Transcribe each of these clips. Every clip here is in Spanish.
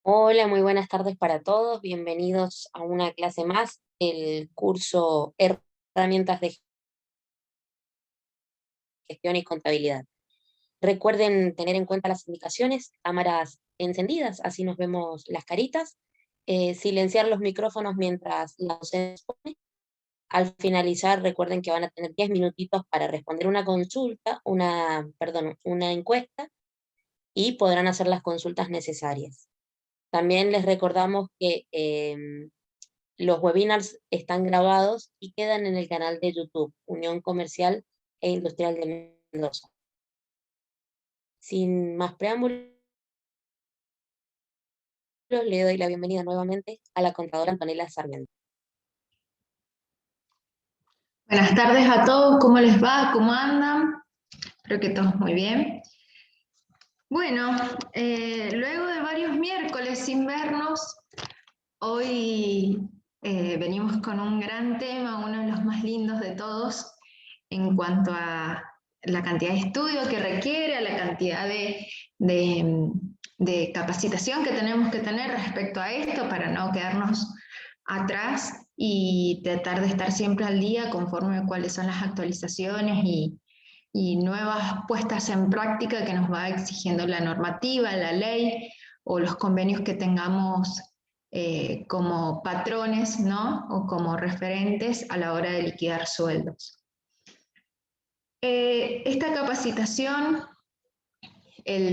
Hola, muy buenas tardes para todos. Bienvenidos a una clase más del curso Herramientas de Gestión y Contabilidad. Recuerden tener en cuenta las indicaciones, cámaras encendidas, así nos vemos las caritas, silenciar los micrófonos mientras la docente expone. Al finalizar, recuerden que van a tener 10 minutitos para responder una consulta, una encuesta, y podrán hacer las consultas necesarias. También les recordamos que los webinars están grabados y quedan en el canal de YouTube, Unión Comercial e Industrial de Mendoza. Sin más preámbulos, le doy la bienvenida nuevamente a la contadora Antonella Sarmiento. Buenas tardes a todos, ¿cómo les va? ¿Cómo andan? Espero que todos muy bien. Bueno, luego de varios miércoles sin vernos, hoy venimos con un gran tema, uno de los más lindos de todos, en cuanto a la cantidad de estudio que requiere, a la cantidad de capacitación que tenemos que tener respecto a esto para no quedarnos atrás y tratar de estar siempre al día conforme a cuáles son las actualizaciones y nuevas puestas en práctica que nos va exigiendo la normativa, la ley o los convenios que tengamos como patrones, ¿no? O como referentes a la hora de liquidar sueldos. Esta capacitación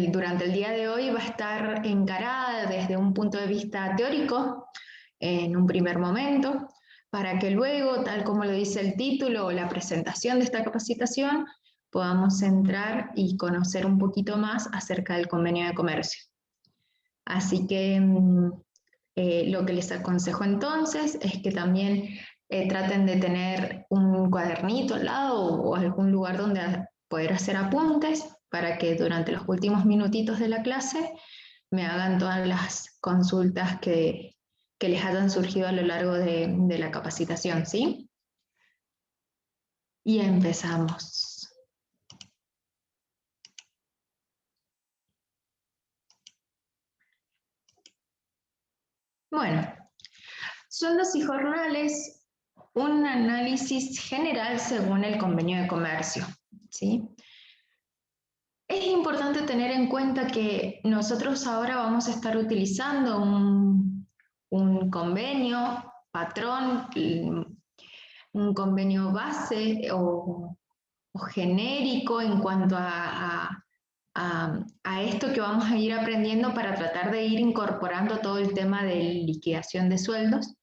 durante el día de hoy va a estar encarada desde un punto de vista teórico, en un primer momento, para que luego, tal como lo dice el título o la presentación de esta capacitación, podamos entrar y conocer un poquito más acerca del convenio de comercio. Así que lo que les aconsejo entonces es que también traten de tener un cuadernito al lado o algún lugar donde poder hacer apuntes para que durante los últimos minutitos de la clase me hagan todas las consultas que les hayan surgido a lo largo de la capacitación, ¿sí? Y empezamos. Bueno, sueldos y jornales, un análisis general según el convenio de comercio, ¿sí? Es importante tener en cuenta que nosotros ahora vamos a estar utilizando un convenio, patrón, un convenio base o genérico en cuanto a esto que vamos a ir aprendiendo para tratar de ir incorporando todo el tema de liquidación de sueldos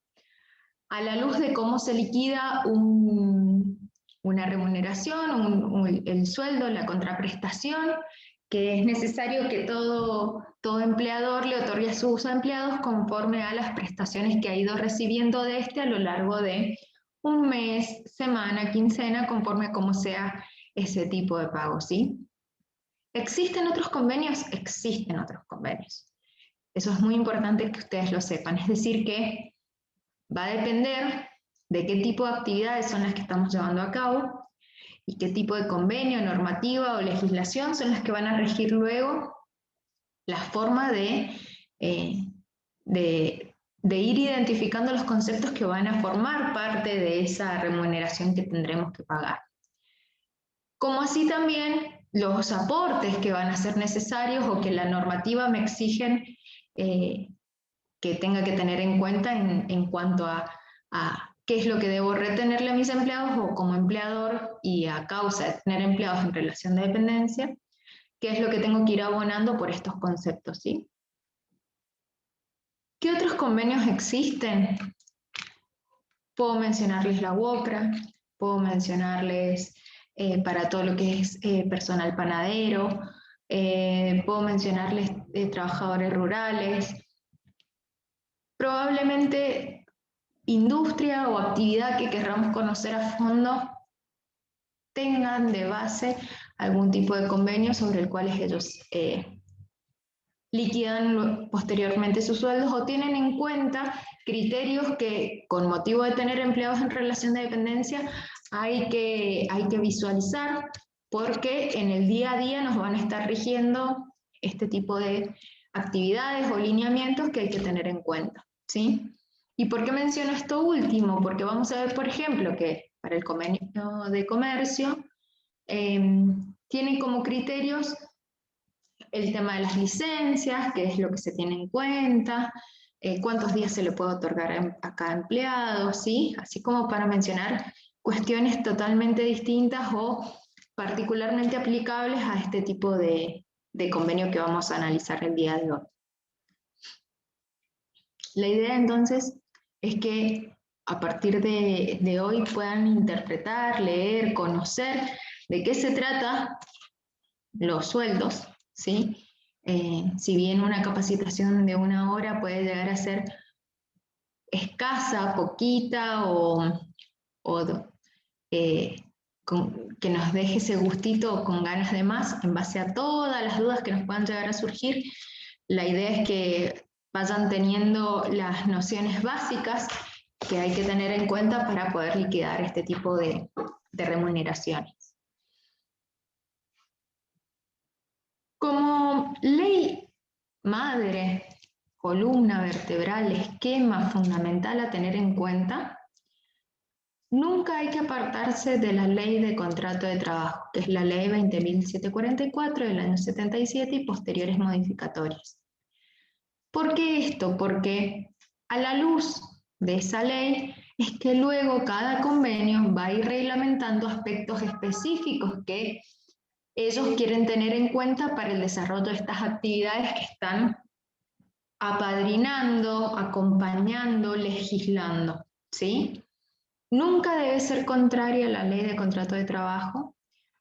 a la luz de cómo se liquida una remuneración, el sueldo, la contraprestación, que es necesario que todo empleador le otorgue a sus empleados conforme a las prestaciones que ha ido recibiendo de este a lo largo de un mes, semana, quincena, conforme a cómo sea ese tipo de pago, ¿sí? ¿Existen otros convenios? Existen otros convenios. Eso es muy importante que ustedes lo sepan. Es decir, que va a depender de qué tipo de actividades son las que estamos llevando a cabo y qué tipo de convenio, normativa o legislación son las que van a regir luego la forma de ir identificando los conceptos que van a formar parte de esa remuneración que tendremos que pagar. Como así también los aportes que van a ser necesarios o que la normativa me exigen que tenga que tener en cuenta en cuanto a qué es lo que debo retenerle a mis empleados o como empleador y a causa de tener empleados en relación de dependencia, qué es lo que tengo que ir abonando por estos conceptos, ¿sí? ¿Qué otros convenios existen? Puedo mencionarles la UOCRA, puedo mencionarles para todo lo que es personal panadero, puedo mencionarles trabajadores rurales. Probablemente industria o actividad que querramos conocer a fondo tengan de base algún tipo de convenio sobre el cual ellos liquidan posteriormente sus sueldos o tienen en cuenta criterios que con motivo de tener empleados en relación de dependencia hay que visualizar porque en el día a día nos van a estar rigiendo este tipo de actividades o lineamientos que hay que tener en cuenta, ¿sí? ¿Y por qué menciono esto último? Porque vamos a ver, por ejemplo, que para el convenio de comercio tienen como criterios el tema de las licencias, qué es lo que se tiene en cuenta, cuántos días se le puede otorgar a cada empleado, ¿sí? Así como para mencionar cuestiones totalmente distintas o particularmente aplicables a este tipo de convenio que vamos a analizar el día de hoy. La idea entonces es que a partir de hoy puedan interpretar, leer, conocer de qué se trata los sueldos, ¿sí? Si bien una capacitación de 1 hora puede llegar a ser escasa, poquita que nos deje ese gustito con ganas de más en base a todas las dudas que nos puedan llegar a surgir, la idea es que vayan teniendo las nociones básicas que hay que tener en cuenta para poder liquidar este tipo de remuneraciones. Como ley madre, columna vertebral, esquema fundamental a tener en cuenta, nunca hay que apartarse de la ley de contrato de trabajo, que es la ley 20.744 del año 77 y posteriores modificatorias. ¿Por qué esto? Porque a la luz de esa ley es que luego cada convenio va a ir reglamentando aspectos específicos que ellos quieren tener en cuenta para el desarrollo de estas actividades que están apadrinando, acompañando, legislando, ¿sí? Nunca debe ser contraria a la ley de contrato de trabajo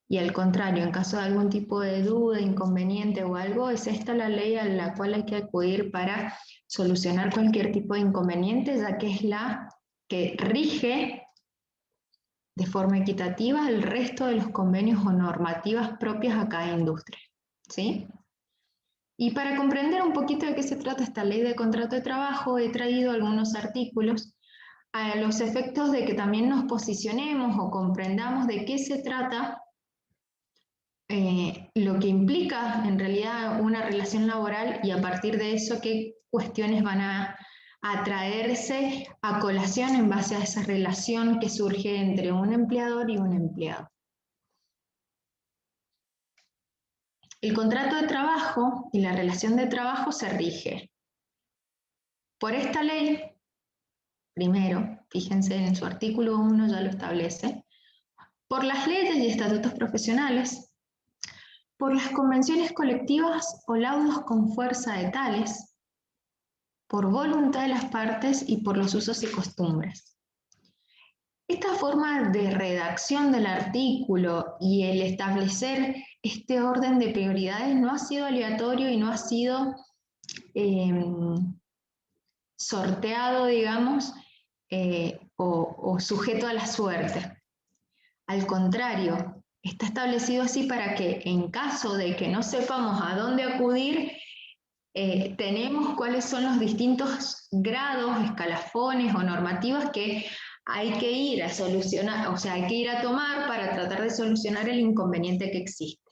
y al contrario, en caso de algún tipo de duda, inconveniente o algo, es esta la ley a la cual hay que acudir para solucionar cualquier tipo de inconveniente, ya que es la que rige de forma equitativa el resto de los convenios o normativas propias a cada industria, ¿sí? Y para comprender un poquito de qué se trata esta ley de contrato de trabajo, he traído algunos artículos a los efectos de que también nos posicionemos o comprendamos de qué se trata lo que implica en realidad una relación laboral y a partir de eso qué cuestiones van a traerse a colación en base a esa relación que surge entre un empleador y un empleado. El contrato de trabajo y la relación de trabajo se rige por esta ley, primero, fíjense en su artículo 1 ya lo establece, por las leyes y estatutos profesionales, por las convenciones colectivas o laudos con fuerza de tales, por voluntad de las partes y por los usos y costumbres. Esta forma de redacción del artículo y el establecer este orden de prioridades no ha sido aleatorio y no ha sido sorteado, digamos, o sujeto a la suerte. Al contrario, está establecido así para que en caso de que no sepamos a dónde acudir, tenemos cuáles son los distintos grados, escalafones o normativas que hay que ir a solucionar, o sea, hay que ir a tomar para tratar de solucionar el inconveniente que existe,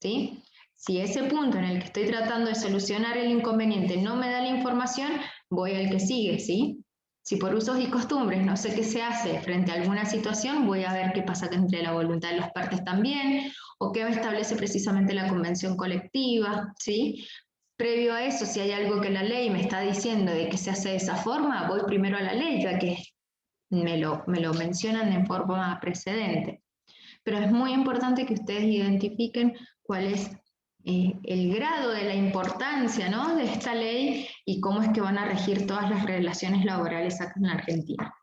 ¿sí? Si ese punto en el que estoy tratando de solucionar el inconveniente no me da la información, voy al que sigue, ¿sí? Si por usos y costumbres no sé qué se hace frente a alguna situación, voy a ver qué pasa entre la voluntad de las partes también, o qué establece precisamente la convención colectiva, ¿sí? Previo a eso, si hay algo que la ley me está diciendo de que se hace de esa forma, voy primero a la ley, ya que me lo mencionan en forma precedente. Pero es muy importante que ustedes identifiquen cuál es el grado de la importancia, ¿no?, de esta ley y cómo es que van a regir todas las relaciones laborales acá en la Argentina.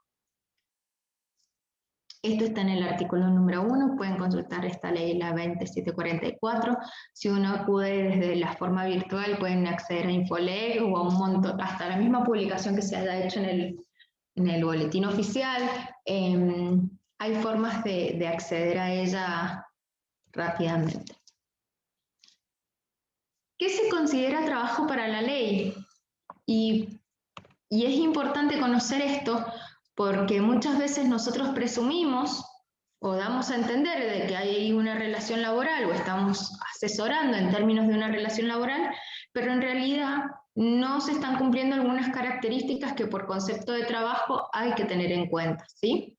Esto está en el artículo número 1, pueden consultar esta ley, la 2744. Si uno acude desde la forma virtual, pueden acceder a Infoleg o a un montón, hasta la misma publicación que se haya hecho en el boletín oficial. Hay formas de acceder a ella rápidamente. ¿Qué se considera trabajo para la ley? Y es importante conocer esto porque muchas veces nosotros presumimos o damos a entender de que hay una relación laboral o estamos asesorando en términos de una relación laboral, pero en realidad no se están cumpliendo algunas características que por concepto de trabajo hay que tener en cuenta, ¿sí?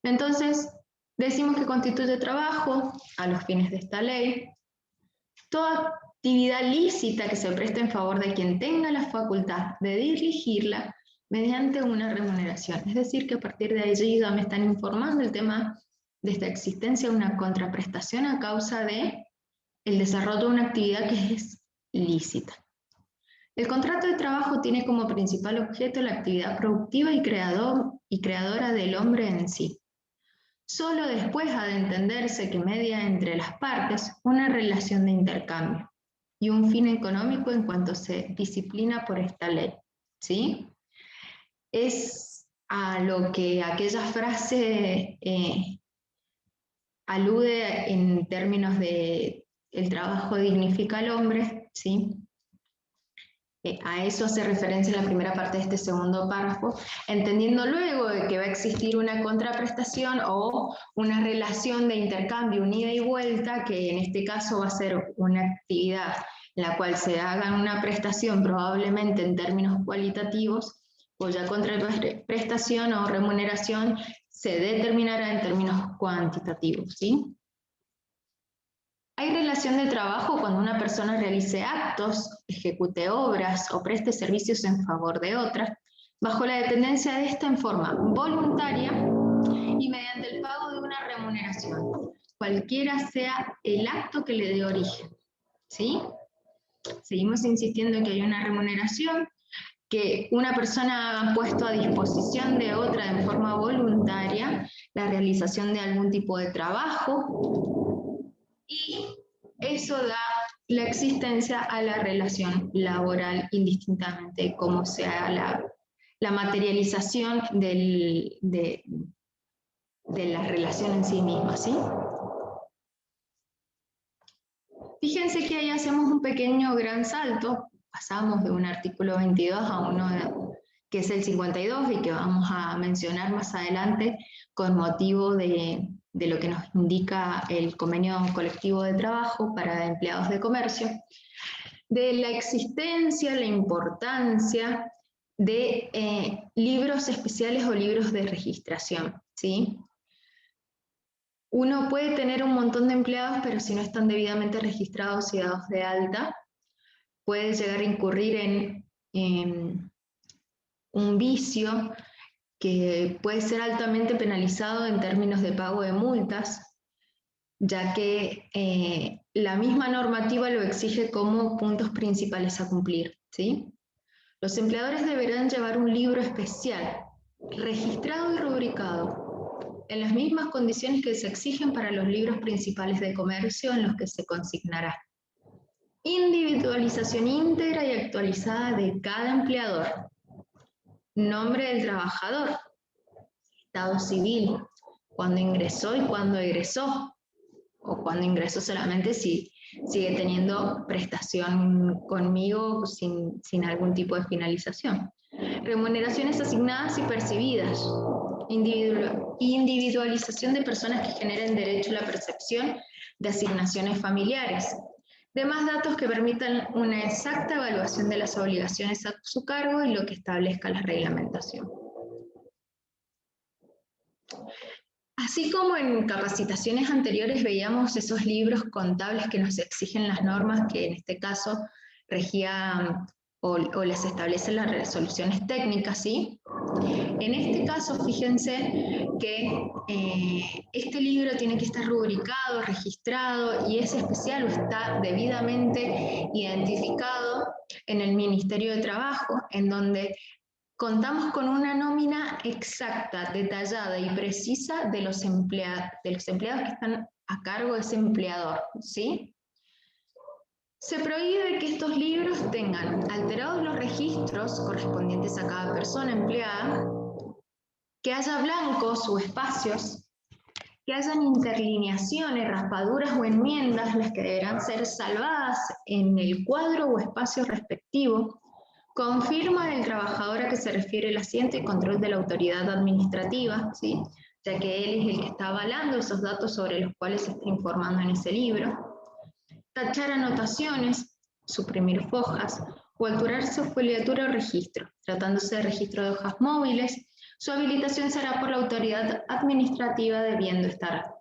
Entonces, decimos que constituye trabajo a los fines de esta ley toda actividad lícita que se preste en favor de quien tenga la facultad de dirigirla mediante una remuneración. Es decir, que a partir de allí ya me están informando el tema de esta existencia de una contraprestación a causa de el desarrollo de una actividad que es lícita. El contrato de trabajo tiene como principal objeto la actividad productiva y creadora del hombre en sí. Solo después ha de entenderse que media entre las partes una relación de intercambio y un fin económico en cuanto se disciplina por esta ley, ¿sí? Es a lo que aquella frase alude en términos de el trabajo dignifica al hombre, ¿sí? A eso hace referencia en la primera parte de este segundo párrafo, entendiendo luego de que va a existir una contraprestación o una relación de intercambio, un ida y vuelta, que en este caso va a ser una actividad en la cual se haga una prestación probablemente en términos cualitativos, cuya contraprestación o remuneración se determinará en términos cuantitativos, ¿sí? Hay relación de trabajo cuando una persona realice actos, ejecute obras o preste servicios en favor de otra, bajo la dependencia de esta en forma voluntaria y mediante el pago de una remuneración, cualquiera sea el acto que le dé origen. ¿Sí? Seguimos insistiendo en que hay una remuneración, que una persona ha puesto a disposición de otra en forma voluntaria la realización de algún tipo de trabajo, y eso da la existencia a la relación laboral indistintamente como sea la materialización de la relación en sí misma, ¿sí? Fíjense que ahí hacemos un pequeño gran salto, pasamos de un artículo 22 a uno que es el 52 y que vamos a mencionar más adelante con motivo de lo que nos indica el convenio colectivo de trabajo para empleados de comercio, de la existencia, la importancia de libros especiales o libros de registración, ¿sí? Uno puede tener un montón de empleados, pero si no están debidamente registrados y dados de alta, puede llegar a incurrir en un vicio que puede ser altamente penalizado en términos de pago de multas, ya que la misma normativa lo exige como puntos principales a cumplir, ¿sí? Los empleadores deberán llevar un libro especial, registrado y rubricado, en las mismas condiciones que se exigen para los libros principales de comercio en los que se consignará. Individualización íntegra y actualizada de cada empleador. Nombre del trabajador, estado civil, cuando ingresó y cuando egresó, o cuando ingresó solamente si sigue teniendo prestación conmigo sin algún tipo de finalización. Remuneraciones asignadas y percibidas. Individualización de personas que generen derecho a la percepción de asignaciones familiares. Demás datos que permitan una exacta evaluación de las obligaciones a su cargo y lo que establezca la reglamentación. Así como en capacitaciones anteriores veíamos esos libros contables que nos exigen las normas, que en este caso regían o les establecen las resoluciones técnicas, ¿sí? En este caso, fíjense que este libro tiene que estar rubricado, registrado y es especial o está debidamente identificado en el Ministerio de Trabajo, en donde contamos con una nómina exacta, detallada y precisa de los empleados que están a cargo de ese empleador, ¿sí? Se prohíbe que estos libros tengan alterados los registros correspondientes a cada persona empleada, que haya blancos o espacios, que hayan interlineaciones, raspaduras o enmiendas, las que deberán ser salvadas en el cuadro o espacio respectivo, con firma del trabajador a que se refiere el asiento y control de la autoridad administrativa, ¿sí? Ya que él es el que está avalando esos datos sobre los cuales se está informando en ese libro. Tachar anotaciones, suprimir fojas o alterar su foliatura o registro. Tratándose de registro de hojas móviles, su habilitación será por la autoridad administrativa, debiendo estar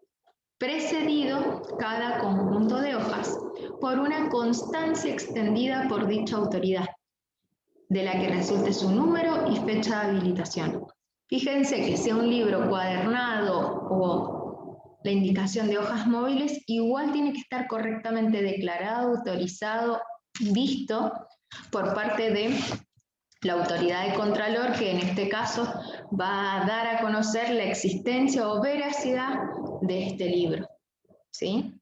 precedido cada conjunto de hojas por una constancia extendida por dicha autoridad, de la que resulte su número y fecha de habilitación. Fíjense que sea un libro cuadernado o la indicación de hojas móviles, igual tiene que estar correctamente declarado, autorizado, visto por parte de la autoridad de Contralor, que en este caso va a dar a conocer la existencia o veracidad de este libro, ¿sí?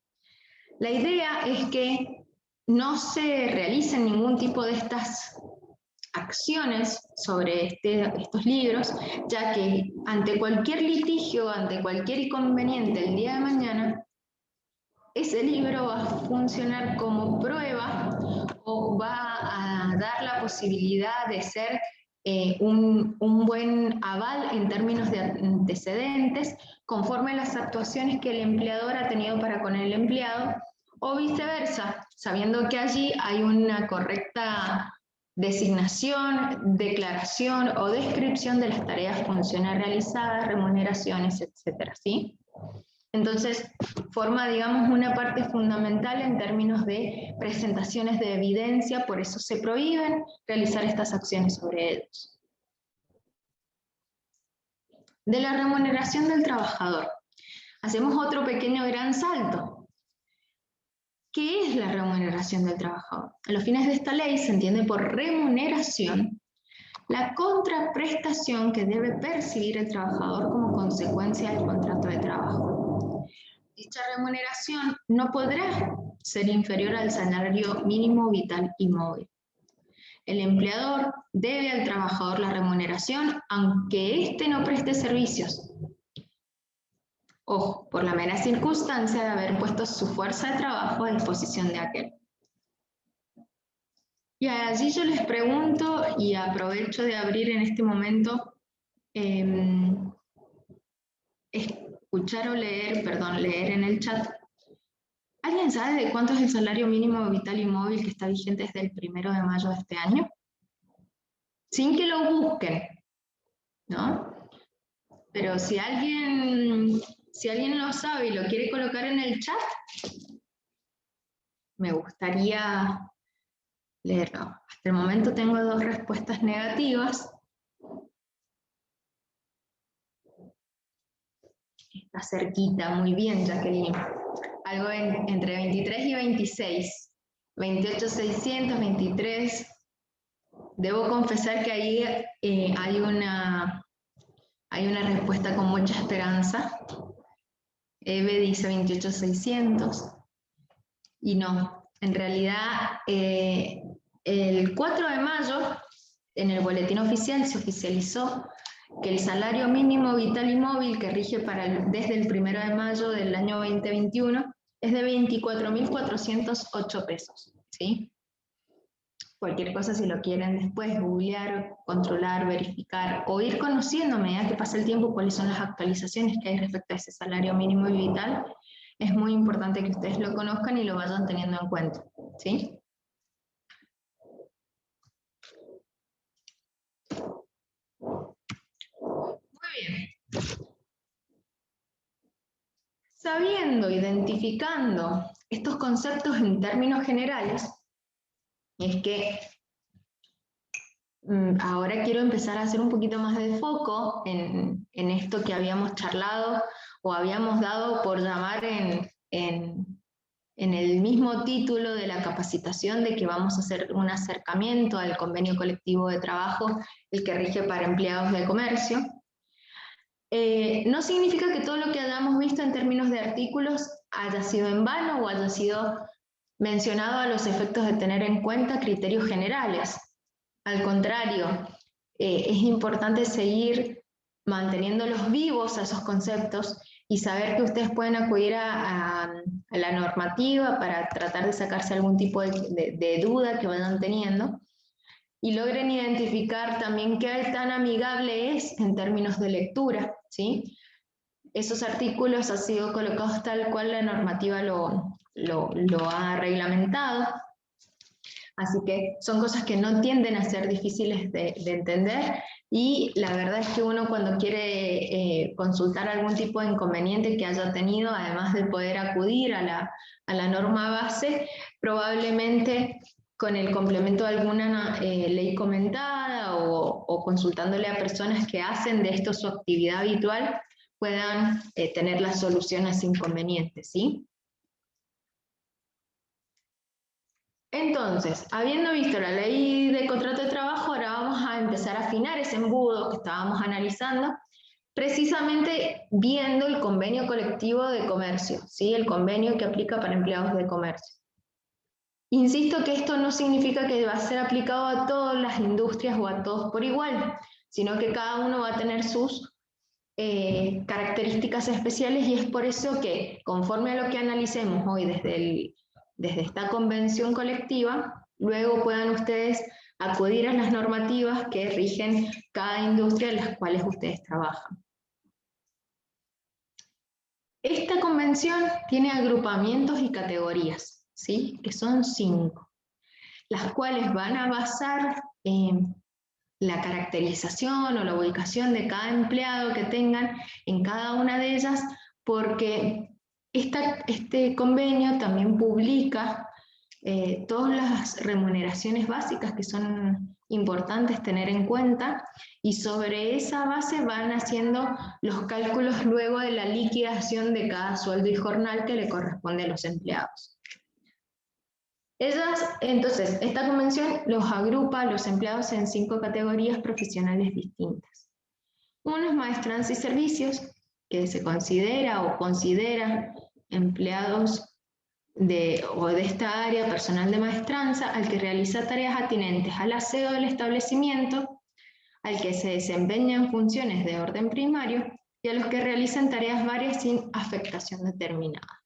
La idea es que no se realicen ningún tipo de estas acciones sobre estos libros, ya que ante cualquier litigio, ante cualquier inconveniente el día de mañana, ese libro va a funcionar como prueba o va a dar la posibilidad de ser un buen aval en términos de antecedentes conforme a las actuaciones que el empleador ha tenido para con el empleado, o viceversa, sabiendo que allí hay una correcta designación, declaración o descripción de las tareas funcionales realizadas, remuneraciones, etcétera, ¿sí? Entonces, forma, digamos, una parte fundamental en términos de presentaciones de evidencia, por eso se prohíben realizar estas acciones sobre ellos. De la remuneración del trabajador. Hacemos otro pequeño gran salto. ¿Qué es la remuneración del trabajador? A los fines de esta ley se entiende por remuneración la contraprestación que debe percibir el trabajador como consecuencia del contrato de trabajo. Dicha remuneración no podrá ser inferior al salario mínimo vital y móvil. El empleador debe al trabajador la remuneración aunque éste no preste servicios. Ojo, por la mera circunstancia de haber puesto su fuerza de trabajo a disposición de aquel. Y allí yo les pregunto, y aprovecho de abrir en este momento, escuchar o leer, leer en el chat. ¿Alguien sabe de cuánto es el salario mínimo vital y móvil que está vigente desde el 1 de mayo de este año? Sin que lo busquen, ¿no? Pero si alguien lo sabe y lo quiere colocar en el chat, me gustaría leerlo. Hasta el momento tengo 2 respuestas negativas. Está cerquita, muy bien, Jacqueline. Algo entre 23 y 26. 28.600, 23. Debo confesar que ahí hay una respuesta con mucha esperanza. Eve dice 28.600. Y no, en realidad el 4 de mayo en el boletín oficial se oficializó que el salario mínimo vital y móvil que rige desde el 1 de mayo del año 2021 es de 24.408 pesos, ¿sí? Cualquier cosa, si lo quieren después googlear, controlar, verificar o ir conociendo a medida que pasa el tiempo cuáles son las actualizaciones que hay respecto a ese salario mínimo y vital, es muy importante que ustedes lo conozcan y lo vayan teniendo en cuenta, ¿sí? Muy bien. Sabiendo, identificando estos conceptos en términos generales, es que ahora quiero empezar a hacer un poquito más de foco en esto que habíamos charlado o habíamos dado por llamar en el mismo título de la capacitación, de que vamos a hacer un acercamiento al convenio colectivo de trabajo, el que rige para empleados de comercio. No significa que todo lo que hayamos visto en términos de artículos haya sido en vano o haya sido mencionado a los efectos de tener en cuenta criterios generales. Al contrario, es importante seguir manteniéndolos vivos a esos conceptos y saber que ustedes pueden acudir a la normativa para tratar de sacarse algún tipo de duda que vayan teniendo y logren identificar también qué tan amigable es en términos de lectura, ¿sí? Esos artículos han sido colocados tal cual la normativa lo ha reglamentado. Así que son cosas que no tienden a ser difíciles de entender, y la verdad es que uno cuando quiere consultar algún tipo de inconveniente que haya tenido, además de poder acudir a la norma base, probablemente con el complemento de alguna ley comentada o consultándole a personas que hacen de esto su actividad habitual, puedan tener la solución a ese inconveniente, ¿sí? Entonces, habiendo visto la ley de contrato de trabajo, ahora vamos a empezar a afinar ese embudo que estábamos analizando, precisamente viendo el convenio colectivo de comercio, ¿sí? El convenio que aplica para empleados de comercio. Insisto que esto no significa que va a ser aplicado a todas las industrias o a todos por igual, sino que cada uno va a tener sus características especiales, y es por eso que, conforme a lo que analicemos hoy desde esta convención colectiva, luego puedan ustedes acudir a las normativas que rigen cada industria en las cuales ustedes trabajan. Esta convención tiene agrupamientos y categorías, ¿sí? Que son 5, las cuales van a basar la caracterización o la ubicación de cada empleado que tengan en cada una de ellas, porque este convenio también publica todas las remuneraciones básicas que son importantes tener en cuenta, y sobre esa base van haciendo los cálculos luego de la liquidación de cada sueldo y jornal que le corresponde a los empleados. Entonces, esta convención los agrupa a los empleados en 5 categorías profesionales distintas. Uno es maestranza y servicios, que se considera o considera empleados de esta área, personal de maestranza, al que realiza tareas atinentes al aseo del establecimiento, al que se desempeña en funciones de orden primario, y a los que realizan tareas varias sin afectación determinada.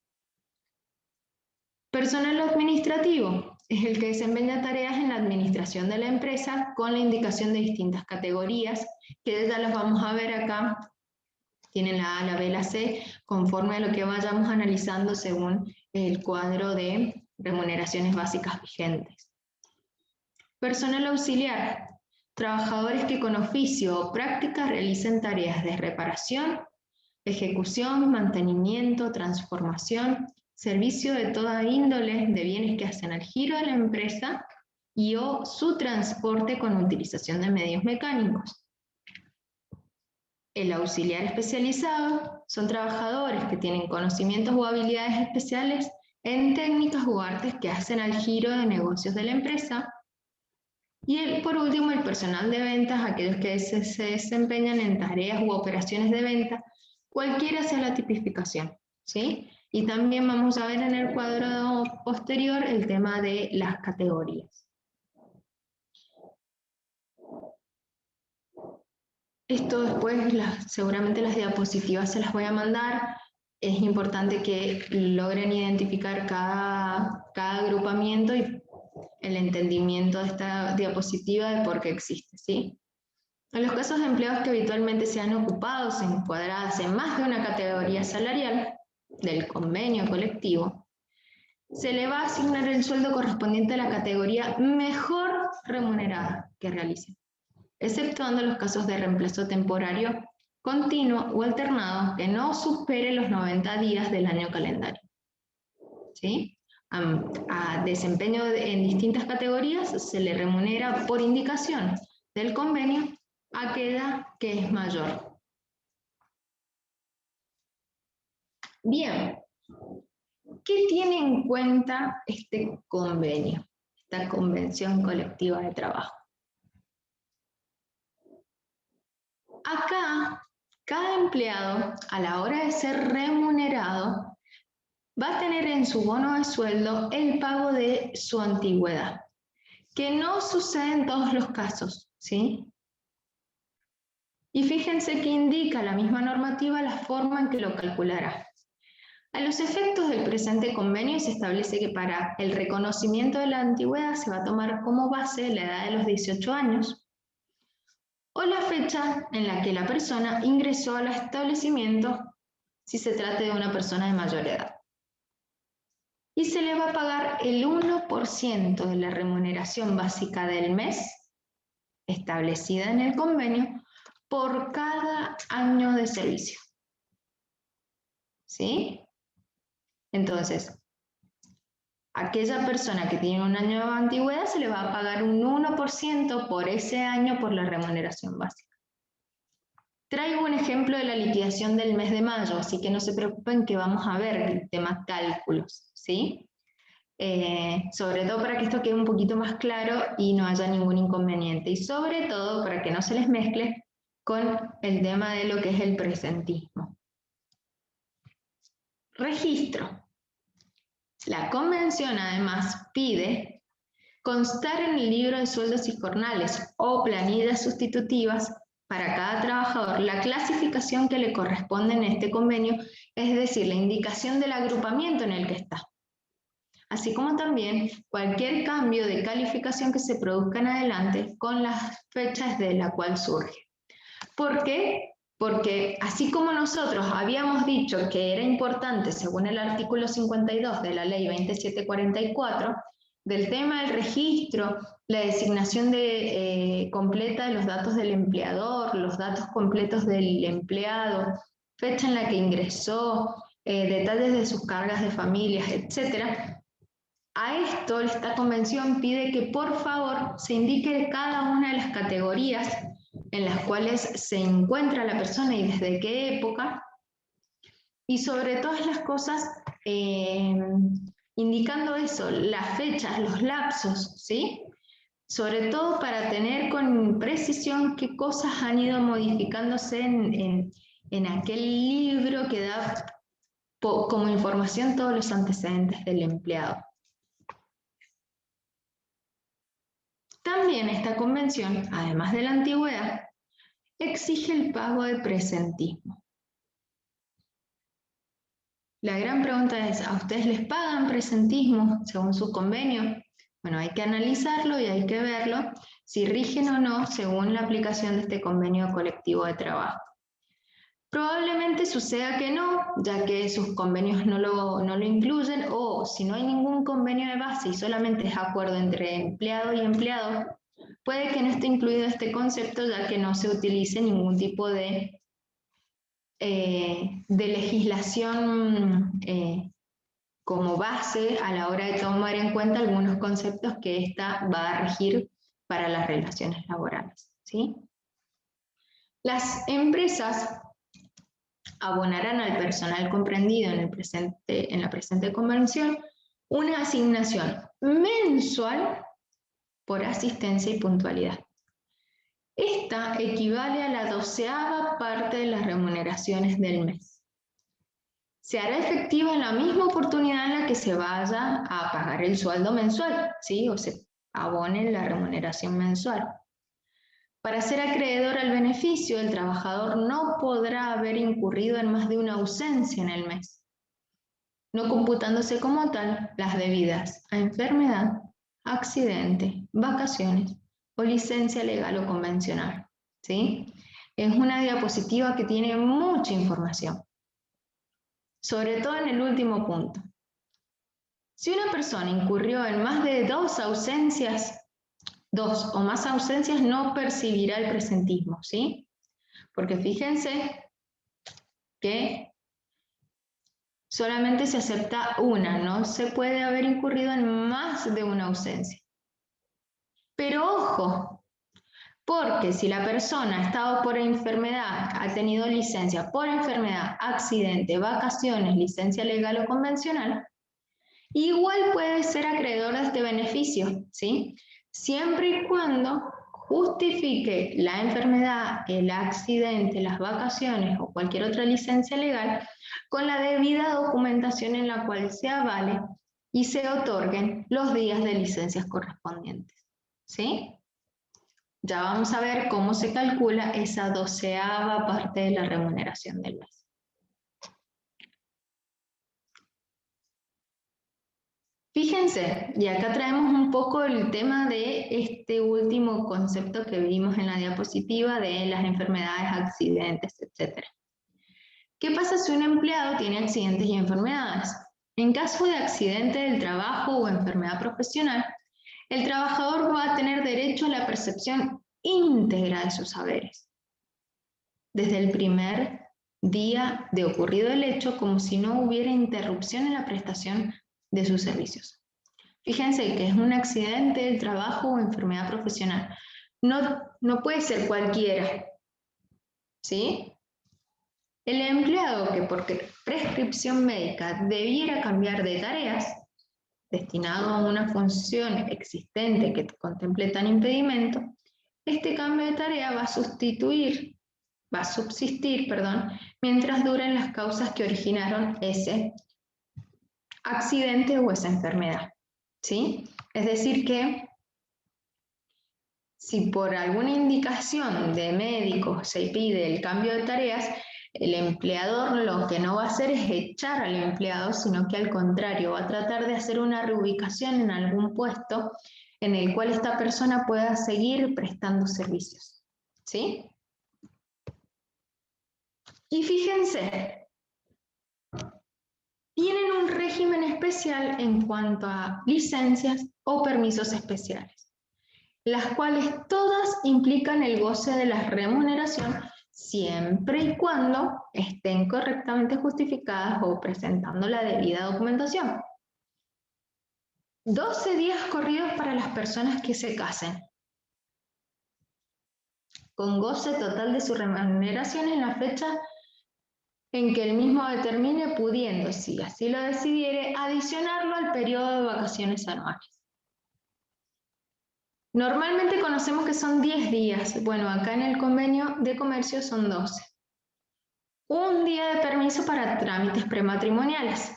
Personal administrativo es el que desempeña tareas en la administración de la empresa con la indicación de distintas categorías, que ya las vamos a ver acá. Tienen la A, la B, la C, conforme a lo que vayamos analizando según el cuadro de remuneraciones básicas vigentes. Personal auxiliar, trabajadores que con oficio o práctica realicen tareas de reparación, ejecución, mantenimiento, transformación, servicio de toda índole de bienes que hacen al giro de la empresa y o su transporte con utilización de medios mecánicos. El auxiliar especializado son trabajadores que tienen conocimientos o habilidades especiales en técnicas o artes que hacen al giro de negocios de la empresa. Y por último, el personal de ventas, aquellos que se desempeñan en tareas u operaciones de venta, cualquiera sea la tipificación, ¿sí? Y también vamos a ver en el cuadro posterior el tema de las categorías. Esto después, seguramente las diapositivas se las voy a mandar. Es importante que logren identificar cada agrupamiento y el entendimiento de esta diapositiva de por qué existe, ¿sí? En los casos de empleados que habitualmente sean ocupados encuadradas en más de una categoría salarial del convenio colectivo, se le va a asignar el sueldo correspondiente a la categoría mejor remunerada que realicen, exceptuando los casos de reemplazo temporario, continuo o alternado que no supere los 90 días del año calendario, ¿sí? A desempeño en distintas categorías se le remunera por indicación del convenio aquella que es mayor. Bien, ¿qué tiene en cuenta este convenio, esta convención colectiva de trabajo? Acá, cada empleado, a la hora de ser remunerado, va a tener en su bono de sueldo el pago de su antigüedad, que no sucede en todos los casos, ¿sí? Y fíjense que indica la misma normativa la forma en que lo calculará. A los efectos del presente convenio se establece que para el reconocimiento de la antigüedad se va a tomar como base la edad de los 18 años o la fecha en la que la persona ingresó al establecimiento si se trata de una persona de mayor edad. y se le va a pagar el 1% de la remuneración básica del mes establecida en el convenio por cada año de servicio. ¿Sí? Entonces, aquella persona que tiene un año de antigüedad se le va a pagar un 1% por ese año por la remuneración básica. Traigo un ejemplo de la liquidación del mes de mayo, así que no se preocupen que vamos a ver el tema cálculos, ¿sí? Sobre todo para que esto quede un poquito más claro y no haya ningún inconveniente, y sobre todo para que no se les mezcle con el tema de lo que es el presentismo. Registro. La convención además pide constar en el libro de sueldos y jornales o planillas sustitutivas para cada trabajador la clasificación que le corresponde en este convenio, es decir, la indicación del agrupamiento en el que está, así como también cualquier cambio de calificación que se produzca en adelante con las fechas de la cual surge. ¿Por qué? Porque así como nosotros habíamos dicho que era importante, según el artículo 52 de la ley 2744, del tema del registro, la designación completa de los datos del empleador, los datos completos del empleado, fecha en la que ingresó, detalles de sus cargas de familias, etc. A esto, esta convención pide que por favor se indique cada una de las categorías en las cuales se encuentra la persona y desde qué época, y sobre todas las cosas, indicando eso, las fechas, los lapsos, ¿sí? Sobre todo para tener con precisión qué cosas han ido modificándose en aquel libro que da como información todos los antecedentes del empleado. También esta convención, además de la antigüedad, exige el pago de presentismo. La gran pregunta es, ¿a ustedes les pagan presentismo según su convenio? Bueno, hay que analizarlo y hay que verlo si rigen o no según la aplicación de este convenio colectivo de trabajo. Probablemente suceda que no, ya que sus convenios no lo incluyen, o si no hay ningún convenio de base y solamente es acuerdo entre empleado y empleado, puede que no esté incluido este concepto, ya que no se utilice ningún tipo de legislación como base a la hora de tomar en cuenta algunos conceptos que ésta va a regir para las relaciones laborales, ¿sí? Las empresas abonarán al personal comprendido en la presente convención una asignación mensual por asistencia y puntualidad. Esta equivale a la 12ª parte de las remuneraciones del mes. Se hará efectiva en la misma oportunidad en la que se vaya a pagar el sueldo mensual, ¿sí? O se abone la remuneración mensual. Para ser acreedor al beneficio, el trabajador no podrá haber incurrido en más de una ausencia en el mes, no computándose como tal las debidas a enfermedad, accidente, vacaciones o licencia legal o convencional, ¿sí? Es una diapositiva que tiene mucha información, sobre todo en el último punto. Si una persona incurrió en más de 2 o más ausencias, no percibirá el presentismo, ¿sí? Porque fíjense que solamente se acepta una, no se puede haber incurrido en más de una ausencia. Pero ojo, porque si la persona ha estado por enfermedad, ha tenido licencia por enfermedad, accidente, vacaciones, licencia legal o convencional, igual puede ser acreedor de este beneficio, ¿sí? Siempre y cuando justifique la enfermedad, el accidente, las vacaciones o cualquier otra licencia legal con la debida documentación en la cual se avale y se otorguen los días de licencias correspondientes, ¿sí? Ya vamos a ver cómo se calcula esa 12ª parte de la remuneración del mes. Fíjense, y acá traemos un poco el tema de este último concepto que vimos en la diapositiva de las enfermedades, accidentes, etc. ¿Qué pasa si un empleado tiene accidentes y enfermedades? En caso de accidente del trabajo o enfermedad profesional, el trabajador va a tener derecho a la percepción íntegra de sus saberes, desde el primer día de ocurrido el hecho, como si no hubiera interrupción en la prestación de sus servicios. Fíjense que es un accidente del trabajo o enfermedad profesional. No puede ser cualquiera, ¿sí? El empleado que por prescripción médica debiera cambiar de tareas, destinado a una función existente que contemple tal impedimento, este cambio de tarea va a subsistir, mientras duren las causas que originaron ese accidente o esa enfermedad, ¿sí? Es decir que si por alguna indicación de médico se pide el cambio de tareas, el empleador lo que no va a hacer es echar al empleado, sino que al contrario, va a tratar de hacer una reubicación en algún puesto en el cual esta persona pueda seguir prestando servicios, ¿sí? Y fíjense, tienen un régimen especial en cuanto a licencias o permisos especiales, las cuales todas implican el goce de la remuneración siempre y cuando estén correctamente justificadas o presentando la debida documentación. 12 días corridos para las personas que se casen, con goce total de su remuneración en la fecha en que el mismo determine, pudiendo, si así lo decidiere, adicionarlo al periodo de vacaciones anuales. Normalmente conocemos que son 10 días, bueno, acá en el convenio de comercio son 12. Un día de permiso para trámites prematrimoniales,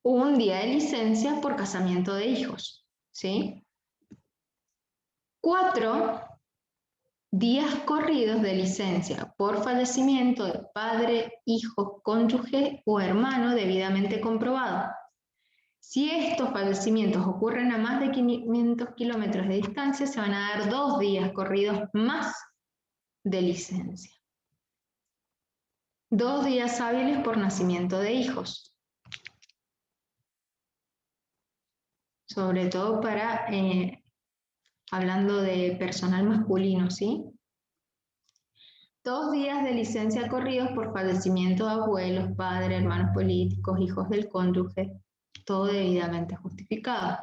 un día de licencia por casamiento de hijos, ¿sí? 4 días corridos de licencia por fallecimiento de padre, hijo, cónyuge o hermano debidamente comprobado. Si estos fallecimientos ocurren a más de 500 kilómetros de distancia, se van a dar 2 días corridos más de licencia. 2 días hábiles por nacimiento de hijos. Sobre todo para, hablando de personal masculino, ¿sí? 2 días de licencia corridos por fallecimiento de abuelos, padres, hermanos políticos, hijos del cónyuge, todo debidamente justificado.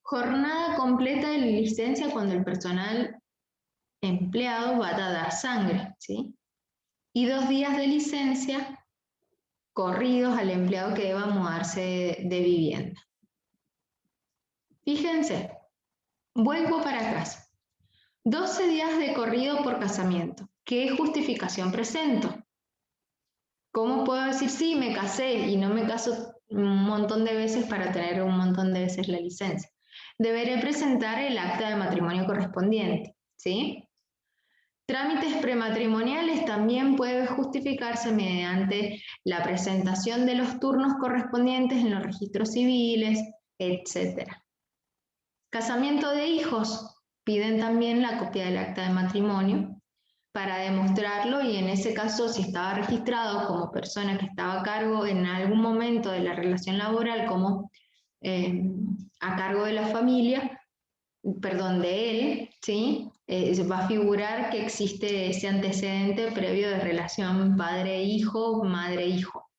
Jornada completa de licencia cuando el personal empleado va a dar sangre, ¿sí? Y 2 días de licencia corridos al empleado que deba mudarse de vivienda. Fíjense, vuelvo para atrás. 12 días de corrido por casamiento. ¿Qué justificación presento? ¿Cómo puedo decir, sí, me casé y no me caso un montón de veces para tener un montón de veces la licencia? Deberé presentar el acta de matrimonio correspondiente, ¿sí? Trámites prematrimoniales también pueden justificarse mediante la presentación de los turnos correspondientes en los registros civiles, etc. Casamiento de hijos, piden también la copia del acta de matrimonio para demostrarlo y en ese caso si estaba registrado como persona que estaba a cargo en algún momento de la relación laboral como a cargo de la familia, perdón, de él, ¿sí? Va a figurar que existe ese antecedente previo de relación padre-hijo, madre-hijo.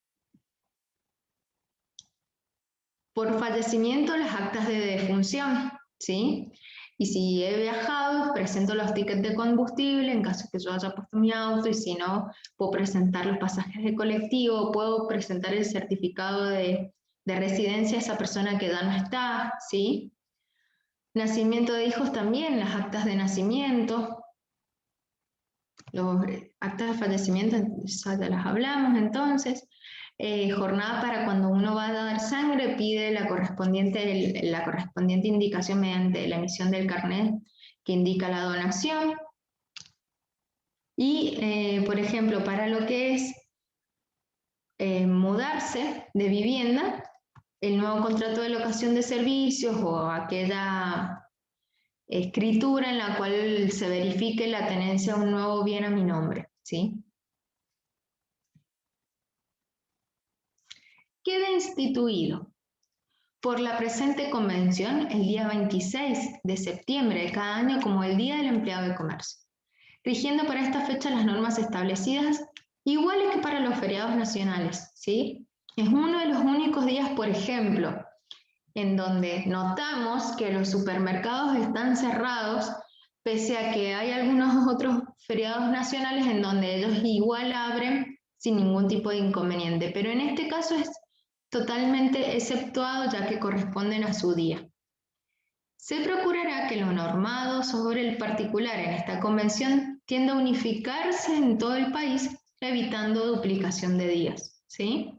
Por fallecimiento, las actas de defunción, ¿sí? Y si he viajado, presento los tickets de combustible en caso que yo haya puesto mi auto, y si no, puedo presentar los pasajes de colectivo, puedo presentar el certificado de residencia a esa persona que ya no está, ¿sí? Nacimiento de hijos también, las actas de nacimiento, los actas de fallecimiento, ya las hablamos entonces. Jornada para cuando uno va a dar sangre, pide la correspondiente indicación mediante la emisión del carnet que indica la donación. Y, por ejemplo, para lo que es mudarse de vivienda, el nuevo contrato de locación de servicios o aquella escritura en la cual se verifique la tenencia de un nuevo bien a mi nombre, ¿sí? queda instituido por la presente convención el día 26 de septiembre de cada año como el Día del Empleado de Comercio, rigiendo para esta fecha las normas establecidas iguales que para los feriados nacionales, ¿sí? Es uno de los únicos días, por ejemplo, en donde notamos que los supermercados están cerrados, pese a que hay algunos otros feriados nacionales en donde ellos igual abren sin ningún tipo de inconveniente, pero en este caso es totalmente exceptuado ya que corresponden a su día. Se procurará que lo normado sobre el particular en esta convención tienda a unificarse en todo el país, evitando duplicación de días, ¿sí?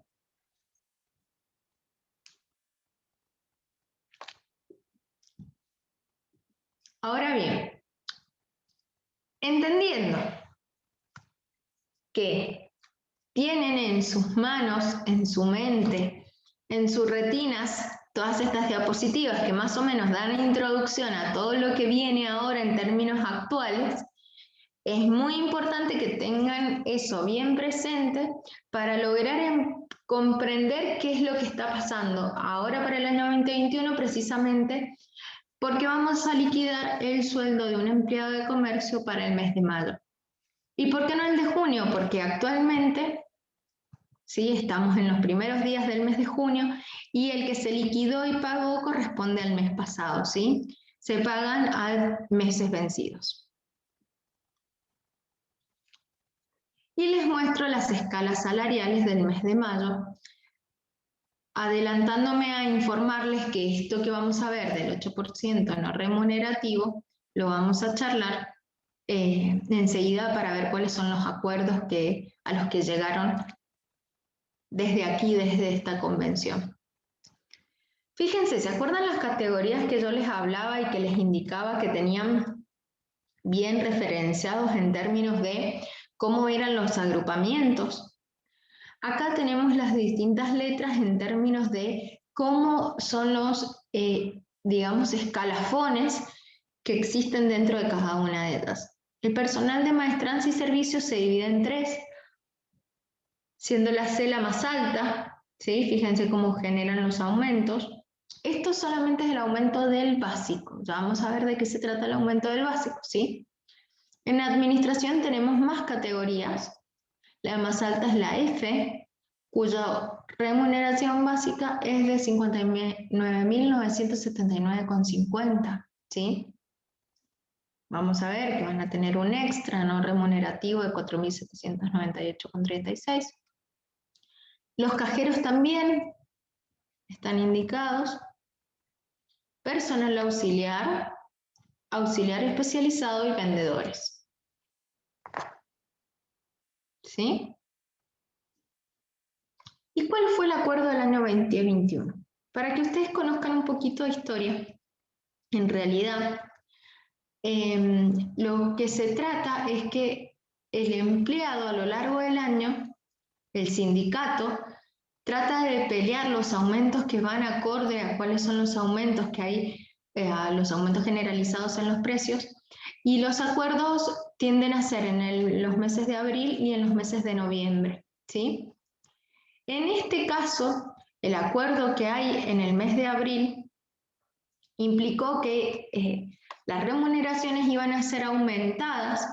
Ahora bien, entendiendo que tienen en sus manos, en su mente, en sus retinas, todas estas diapositivas que más o menos dan introducción a todo lo que viene ahora en términos actuales, es muy importante que tengan eso bien presente para lograr comprender qué es lo que está pasando ahora para el año 2021 precisamente porque vamos a liquidar el sueldo de un empleado de comercio para el mes de mayo. ¿Y por qué no el de junio? Porque actualmente, sí, estamos en los primeros días del mes de junio y el que se liquidó y pagó corresponde al mes pasado, ¿sí? Se pagan a meses vencidos. Y les muestro las escalas salariales del mes de mayo, adelantándome a informarles que esto que vamos a ver del 8% no remunerativo, lo vamos a charlar enseguida para ver cuáles son los acuerdos a los que llegaron desde aquí, desde esta convención. Fíjense, ¿se acuerdan las categorías que yo les hablaba y que les indicaba que tenían bien referenciados en términos de cómo eran los agrupamientos? Acá tenemos las distintas letras en términos de cómo son los, digamos, escalafones que existen dentro de cada una de ellas. El personal de maestranza y servicios se divide en 3, siendo la C la más alta, ¿sí? Fíjense cómo generan los aumentos. Esto solamente es el aumento del básico. Ya vamos a ver de qué se trata el aumento del básico, ¿sí? En administración tenemos más categorías. La más alta es la F, cuya remuneración básica es de 59.979,50, ¿sí? Vamos a ver que van a tener un extra no remunerativo de 4.798,36. Los cajeros también están indicados. Personal auxiliar, auxiliar especializado y vendedores. ¿Sí? ¿Y cuál fue el acuerdo del año 2021? Para que ustedes conozcan un poquito de historia, en realidad, lo que se trata es que el empleado a lo largo del año, el sindicato, trata de pelear los aumentos que van acorde a cuáles son los aumentos que hay, a los aumentos generalizados en los precios, y los acuerdos tienden a ser en los meses de abril y en los meses de noviembre, ¿sí? En este caso, el acuerdo que hay en el mes de abril implicó que las remuneraciones iban a ser aumentadas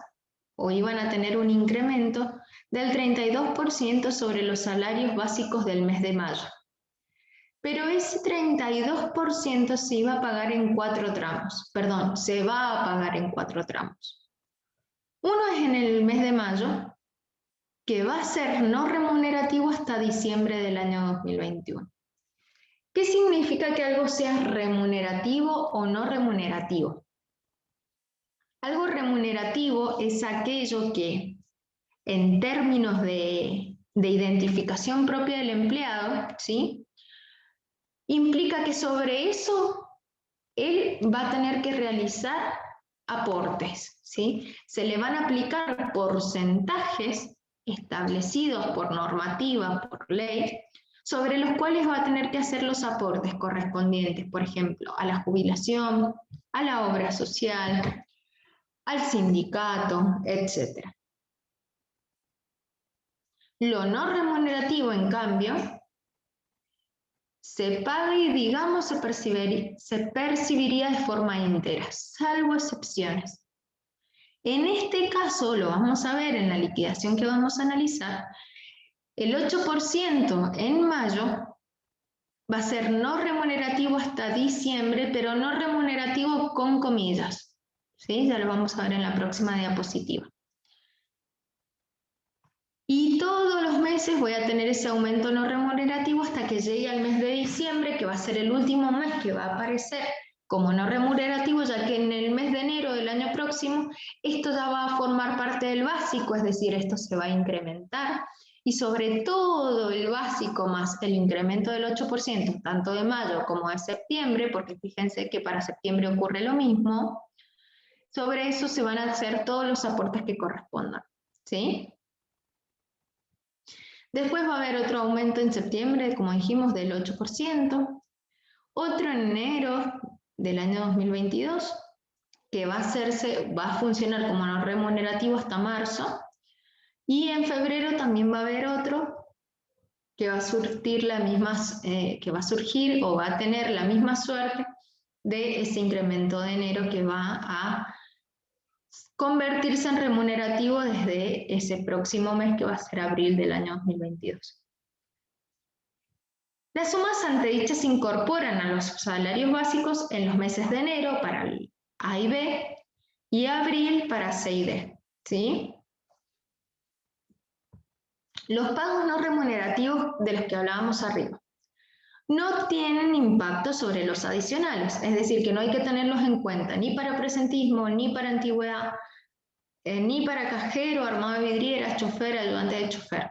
o iban a tener un incremento del 32% sobre los salarios básicos del mes de mayo. Pero ese 32% se iba a pagar en 4 tramos, perdón, se va a pagar en 4 tramos. Uno es en el mes de mayo, que va a ser no remunerativo hasta diciembre del año 2021. ¿Qué significa que algo sea remunerativo o no remunerativo? Algo remunerativo es aquello que, en términos de identificación propia del empleado, ¿sí?, implica que sobre eso él va a tener que realizar aportes, ¿sí? Se le van a aplicar porcentajes establecidos por normativa, por ley, sobre los cuales va a tener que hacer los aportes correspondientes, por ejemplo, a la jubilación, a la obra social, al sindicato, etc. Lo no remunerativo, en cambio, se paga y, digamos, se percibiría de forma íntegra, salvo excepciones. En este caso, lo vamos a ver en la liquidación que vamos a analizar, el 8% en mayo va a ser no remunerativo hasta diciembre, pero no remunerativo con comillas. ¿Sí? Ya lo vamos a ver en la próxima diapositiva. Y todos los meses voy a tener ese aumento no remunerativo hasta que llegue al mes de diciembre, que va a ser el último mes que va a aparecer como no remunerativo, ya que en el mes de enero del año próximo esto ya va a formar parte del básico, es decir, esto se va a incrementar. Y sobre todo el básico más el incremento del 8%, tanto de mayo como de septiembre, porque fíjense que para septiembre ocurre lo mismo, sobre eso se van a hacer todos los aportes que correspondan. ¿Sí? Después va a haber otro aumento en septiembre, como dijimos, del 8%, otro en enero del año 2022, que va a funcionar como no remunerativo hasta marzo, y en febrero también va a haber otro que va a surgir o va a tener la misma suerte de ese incremento de enero que va a convertirse en remunerativo desde ese próximo mes que va a ser abril del año 2022. Las sumas antedichas se incorporan a los salarios básicos en los meses de enero para el A y B y abril para C y D. ¿Sí? Los pagos no remunerativos de los que hablábamos arriba no tienen impacto sobre los adicionales, es decir, que no hay que tenerlos en cuenta ni para presentismo, ni para antigüedad, ni para cajero, armado de vidrieras, chofer, ayudante de chofer.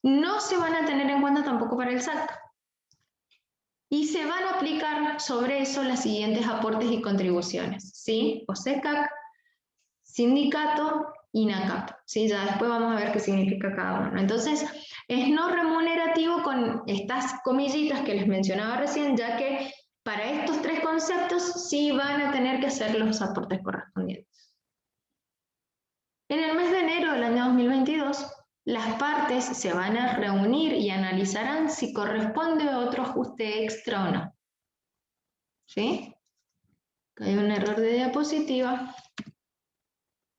No se van a tener en cuenta tampoco para el SAC. Y se van a aplicar sobre eso las siguientes aportes y contribuciones, ¿sí? OSECAC, sindicato, INACAP, ¿sí? Ya después vamos a ver qué significa cada uno. Entonces, es no remunerativo con estas comillitas que les mencionaba recién, ya que para estos tres conceptos sí van a tener que hacer los aportes correspondientes. En el mes de enero del año 2022, las partes se van a reunir y analizarán si corresponde otro ajuste extra o no. ¿Sí? Hay un error de diapositiva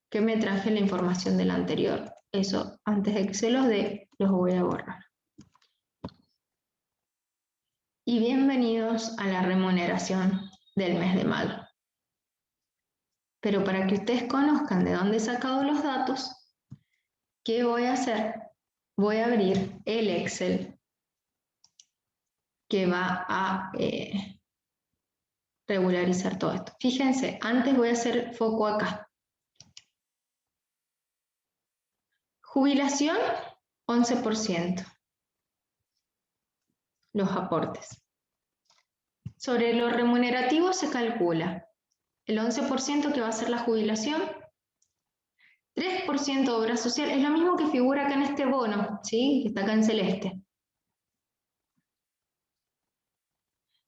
que me traje la información del anterior. Eso, antes de que se los dé, los voy a borrar. Y bienvenidos a la remuneración del mes de mayo. Pero para que ustedes conozcan de dónde he sacado los datos, ¿qué voy a hacer? Voy a abrir el Excel que va a regularizar todo esto. Fíjense, antes voy a hacer foco acá. Jubilación, 11%. Los aportes. Sobre lo remunerativo se calcula el 11% que va a ser la jubilación, 3% obra social, es lo mismo que figura acá en este bono, ¿sí? Que está acá en celeste.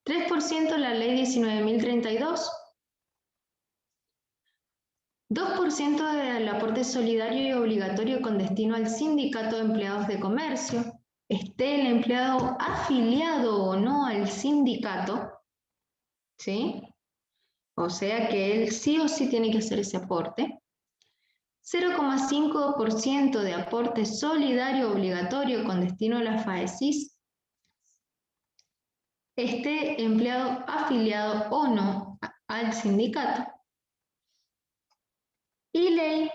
3% la ley 19.032, 2% del aporte solidario y obligatorio con destino al sindicato de empleados de comercio, esté el empleado afiliado o no al sindicato, ¿sí? O sea que él sí o sí tiene que hacer ese aporte. 0,5% de aporte solidario obligatorio con destino a la FAESIS, esté empleado afiliado o no al sindicato. Y ley,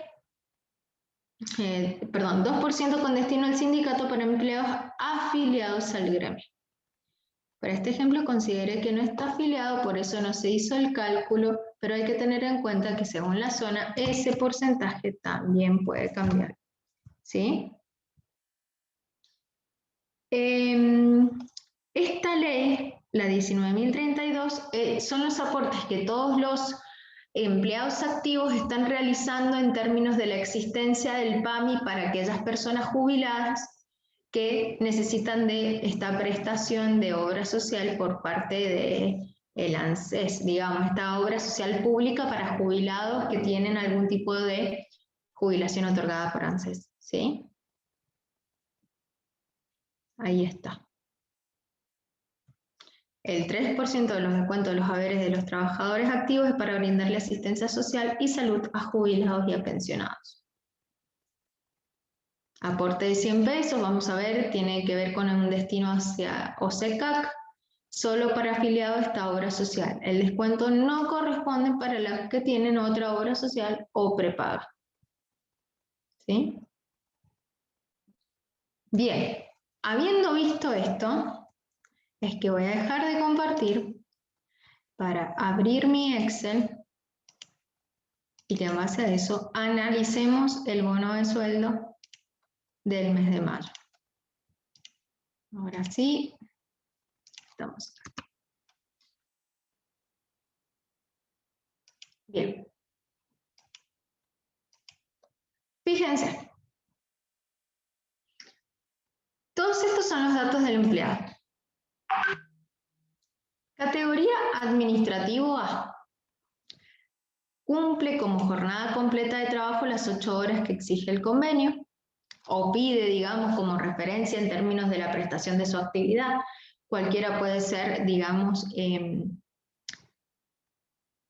2% con destino al sindicato para empleados afiliados al gremio. Para este ejemplo consideré que no está afiliado, por eso no se hizo el cálculo, pero hay que tener en cuenta que según la zona, ese porcentaje también puede cambiar. ¿Sí? Esta ley, la 19.032, son los aportes que todos los empleados activos están realizando en términos de la existencia del PAMI para aquellas personas jubiladas que necesitan de esta prestación de obra social por parte de el ANSES, digamos, esta obra social pública para jubilados que tienen algún tipo de jubilación otorgada por ANSES, ¿sí? Ahí está. El 3% de los descuentos de los haberes de los trabajadores activos es para brindarle asistencia social y salud a jubilados y a pensionados. Aporte de 100 pesos, vamos a ver, tiene que ver con un destino hacia OSECAC, solo para afiliados a esta obra social. El descuento no corresponde para las que tienen otra obra social o prepaga. ¿Sí? Bien, habiendo visto esto, es que voy a dejar de compartir para abrir mi Excel y que en base a eso analicemos el bono de sueldo del mes de mayo. Ahora sí, estamos acá. Bien. Fíjense. Todos estos son los datos del empleado. Categoría administrativo A. Cumple como jornada completa de trabajo las 8 horas que exige el convenio, o pide, digamos, como referencia en términos de la prestación de su actividad. Cualquiera puede ser, digamos,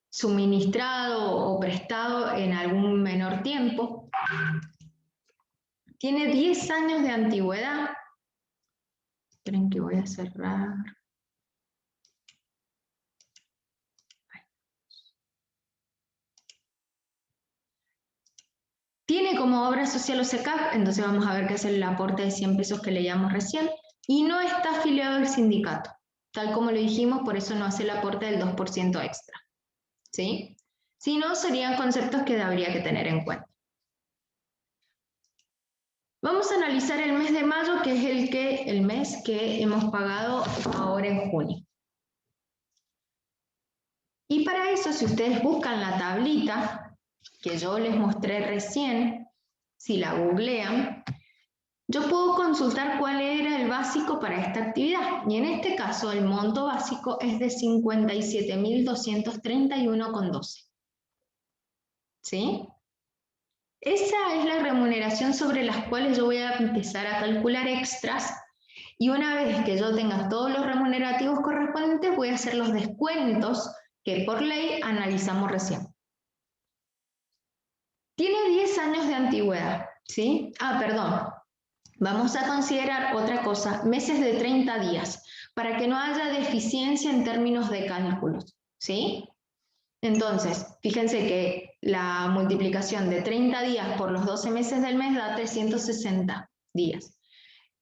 suministrado o prestado en algún menor tiempo. Tiene 10 años de antigüedad. Esperen que voy a cerrar. Tiene como obra social OSECAC, entonces vamos a ver qué es el aporte de 100 pesos que leíamos recién, y no está afiliado al sindicato. Tal como lo dijimos, por eso no hace el aporte del 2% extra. ¿Sí? Si no, serían conceptos que habría que tener en cuenta. Vamos a analizar el mes de mayo, que es el mes que hemos pagado ahora en junio. Y para eso, si ustedes buscan la tablita que yo les mostré recién, si la googlean, yo puedo consultar cuál era el básico para esta actividad. Y en este caso, el monto básico es de 57.231,12. ¿Sí? Esa es la remuneración sobre las cuales yo voy a empezar a calcular extras, y una vez que yo tenga todos los remunerativos correspondientes, voy a hacer los descuentos que por ley analizamos recién. Tiene 10 años de antigüedad, ¿sí? Perdón. Vamos a considerar otra cosa, meses de 30 días, para que no haya deficiencia en términos de cálculos, ¿sí? Entonces, fíjense que la multiplicación de 30 días por los 12 meses del mes da 360 días.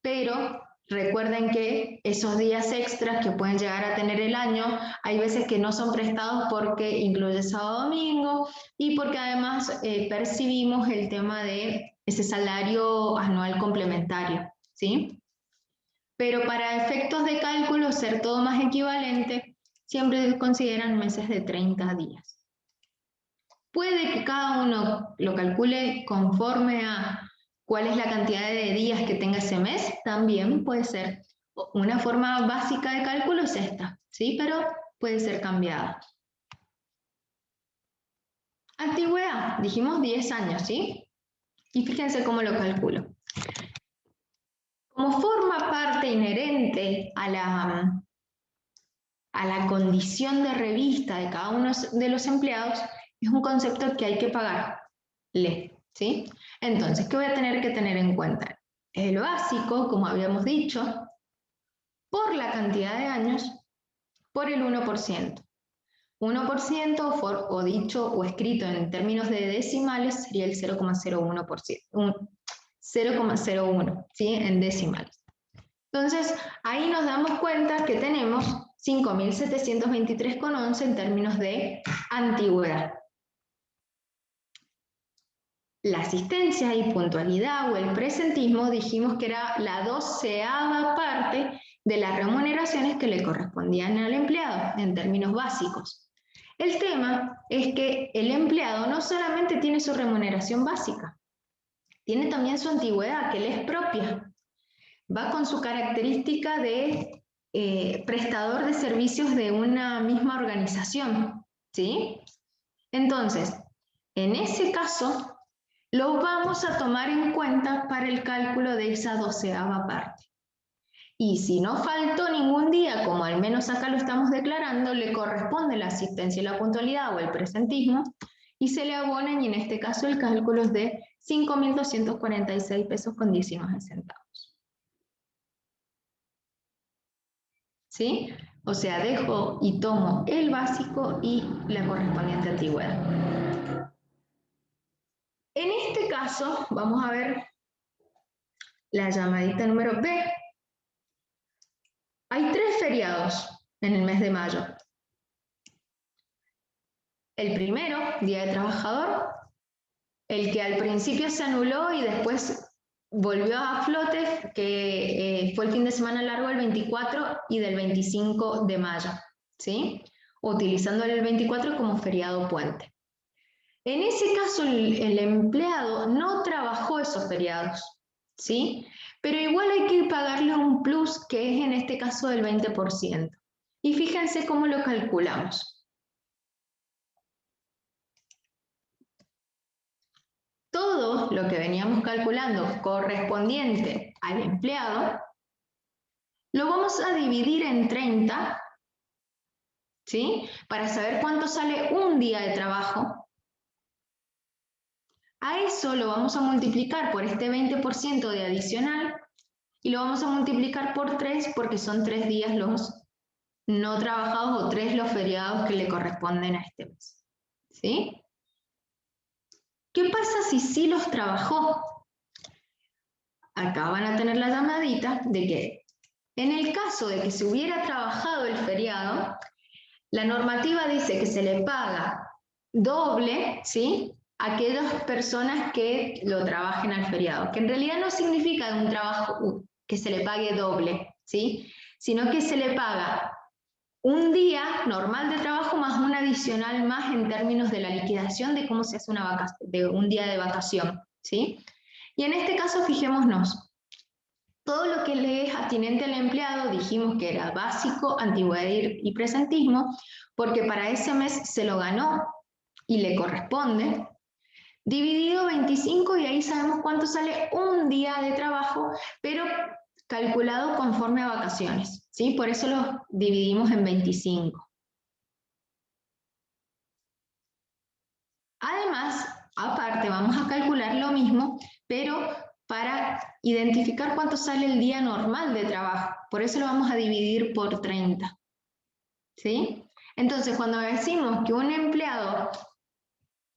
Pero recuerden que esos días extras que pueden llegar a tener el año, hay veces que no son prestados porque incluye sábado domingo y porque además percibimos el tema de ese salario anual complementario, ¿sí? Pero para efectos de cálculo, ser todo más equivalente, siempre consideran meses de 30 días. Puede que cada uno lo calcule conforme a cuál es la cantidad de días que tenga ese mes, también puede ser. Una forma básica de cálculo es esta, ¿sí? Pero puede ser cambiada. Antigüedad, dijimos 10 años, ¿sí? Y fíjense cómo lo calculo. Como forma parte inherente a la condición de revista de cada uno de los empleados, es un concepto que hay que pagarle, ¿sí? Entonces, ¿qué voy a tener que tener en cuenta? El básico, como habíamos dicho, por la cantidad de años, por el 1%. 1%, o dicho o escrito en términos de decimales, sería el 0,01%. 0,01, ¿sí? En decimales. Entonces, ahí nos damos cuenta que tenemos 5.723,11 en términos de antigüedad. La asistencia y puntualidad o el presentismo dijimos que era la 12ª parte de las remuneraciones que le correspondían al empleado en términos básicos. El tema es que el empleado no solamente tiene su remuneración básica, tiene también su antigüedad, que le es propia. Va con su característica de prestador de servicios de una misma organización, ¿sí? Entonces, en ese caso, lo vamos a tomar en cuenta para el cálculo de esa 12ª parte. y si no faltó ningún día, como al menos acá lo estamos declarando, le corresponde la asistencia y la puntualidad o el presentismo, y se le abonan, y en este caso el cálculo es de 5.246 pesos con 19 centavos. ¿Sí? O sea, dejo y tomo el básico y la correspondiente antigüedad. En este caso, vamos a ver la llamadita número B. Hay 3 feriados en el mes de mayo. El primero, Día del Trabajador, el que al principio se anuló y después volvió a flote, que fue el fin de semana largo del 24 y del 25 de mayo, ¿sí? Utilizando el 24 como feriado puente. En ese caso, el empleado no trabajó esos feriados, ¿sí? Pero igual hay que pagarle un plus, que es en este caso del 20%. Y fíjense cómo lo calculamos. Todo lo que veníamos calculando correspondiente al empleado, lo vamos a dividir en 30, ¿sí? Para saber cuánto sale un día de trabajo. A eso lo vamos a multiplicar por este 20% de adicional y lo vamos a multiplicar por 3 porque son 3 días los no trabajados o 3 los feriados que le corresponden a este mes, ¿sí? ¿Qué pasa si sí los trabajó? Acá van a tener la llamadita de que en el caso de que se hubiera trabajado el feriado, la normativa dice que se le paga doble, ¿sí?, a aquellas personas que lo trabajen al feriado, que en realidad no significa un trabajo que se le pague doble, ¿sí?, sino que se le paga un día normal de trabajo más un adicional más en términos de la liquidación de cómo se hace de un día de vacación, ¿sí? Y en este caso, fijémonos, todo lo que le es atinente al empleado dijimos que era básico, antigüedad y presentismo, porque para ese mes se lo ganó y le corresponde, dividido 25 y ahí sabemos cuánto sale un día de trabajo, pero calculado conforme a vacaciones, ¿sí? Por eso los dividimos en 25. Además, aparte vamos a calcular lo mismo, pero para identificar cuánto sale el día normal de trabajo. Por eso lo vamos a dividir por 30. ¿Sí? Entonces, cuando decimos que un empleado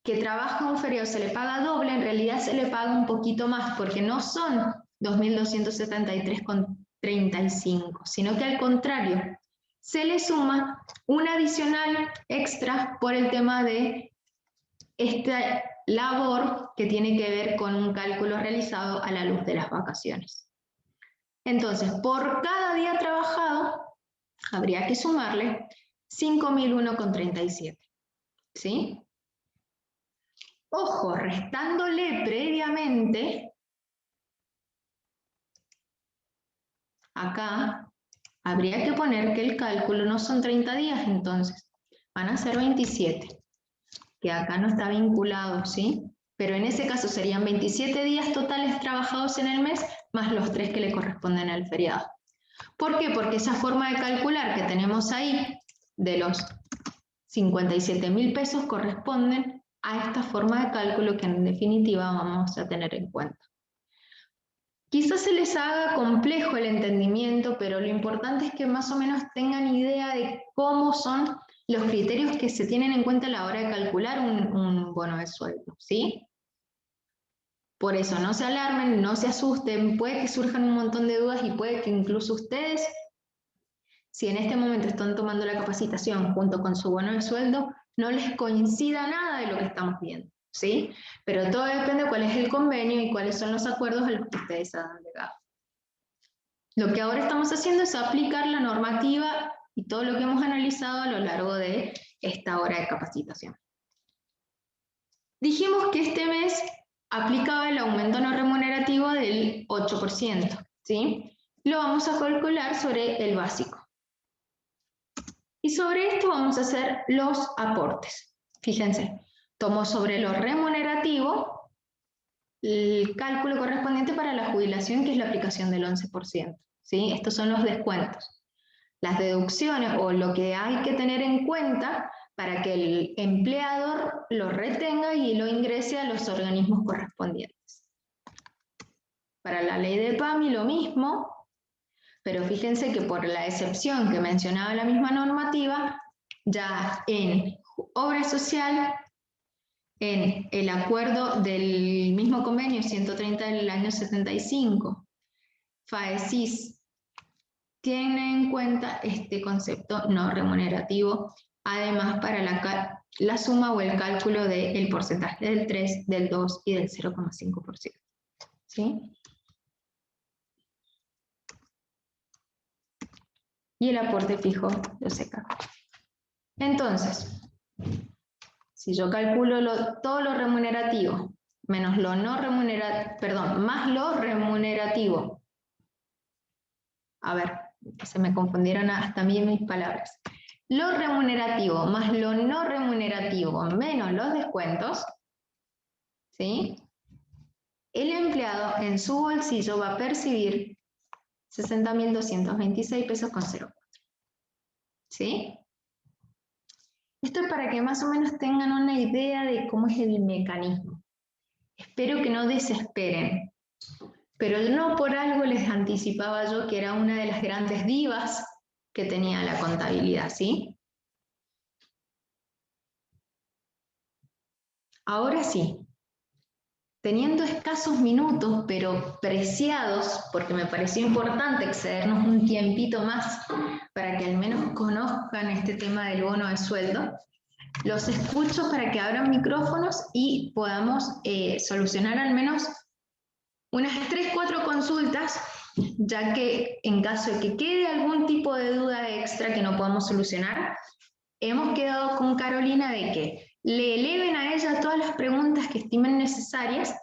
que trabaja un feriado se le paga doble, en realidad se le paga un poquito más, porque no son 2.273,35, sino que al contrario, se le suma un adicional extra por el tema de esta labor que tiene que ver con un cálculo realizado a la luz de las vacaciones. Entonces, por cada día trabajado, habría que sumarle 5.001,37. ¿Sí? Ojo, restándole previamente, acá habría que poner que el cálculo no son 30 días, entonces van a ser 27, que acá no está vinculado, ¿sí? Pero en ese caso serían 27 días totales trabajados en el mes, más los 3 que le corresponden al feriado. ¿Por qué? Porque esa forma de calcular que tenemos ahí, de los 57.000 pesos, corresponden a esta forma de cálculo que en definitiva vamos a tener en cuenta. Quizás se les haga complejo el entendimiento, pero lo importante es que más o menos tengan idea de cómo son los criterios que se tienen en cuenta a la hora de calcular un bono de sueldo, ¿sí? Por eso no se alarmen, no se asusten, puede que surjan un montón de dudas y puede que incluso ustedes, si en este momento están tomando la capacitación junto con su bono de sueldo, no les coincida nada de lo que estamos viendo, ¿sí? Pero todo depende de cuál es el convenio y cuáles son los acuerdos a los que ustedes han llegado. Lo que ahora estamos haciendo es aplicar la normativa y todo lo que hemos analizado a lo largo de esta hora de capacitación. Dijimos que este mes aplicaba el aumento no remunerativo del 8%, ¿sí? Lo vamos a calcular sobre el básico. Y sobre esto vamos a hacer los aportes. Fíjense, tomo sobre lo remunerativo el cálculo correspondiente para la jubilación, que es la aplicación del 11%, ¿sí? Estos son los descuentos. Las deducciones o lo que hay que tener en cuenta para que el empleador lo retenga y lo ingrese a los organismos correspondientes. Para la ley de PAMI lo mismo, pero fíjense que por la excepción que mencionaba la misma normativa, ya en obra social, en el acuerdo del mismo convenio 130 del año 75, FAESIS, tiene en cuenta este concepto no remunerativo, además para la suma o el cálculo del porcentaje del 3, del 2 y del 0,5%. ¿Sí? Y el aporte fijo de OSECA. Entonces, si yo calculo todo lo remunerativo menos lo no remunerativo, perdón, más lo remunerativo. A ver, se me confundieron hasta a mí mis palabras. Lo remunerativo más lo no remunerativo menos los descuentos, ¿sí? El empleado en su bolsillo va a percibir 60.226 pesos con 0,4. ¿Sí? Esto es para que más o menos tengan una idea de cómo es el mecanismo. Espero que no desesperen, pero no por algo les anticipaba yo que era una de las grandes divas que tenía la contabilidad, ¿sí? Ahora sí, teniendo escasos minutos, pero preciados, porque me pareció importante excedernos un tiempito más para que al menos conozcan este tema del bono de sueldo, los escucho para que abran micrófonos y podamos solucionar al menos unas 3, 4 consultas, ya que en caso de que quede algún tipo de duda extra que no podamos solucionar, hemos quedado con Carolina de que le eleven a ella todas las preguntas que estimen necesarias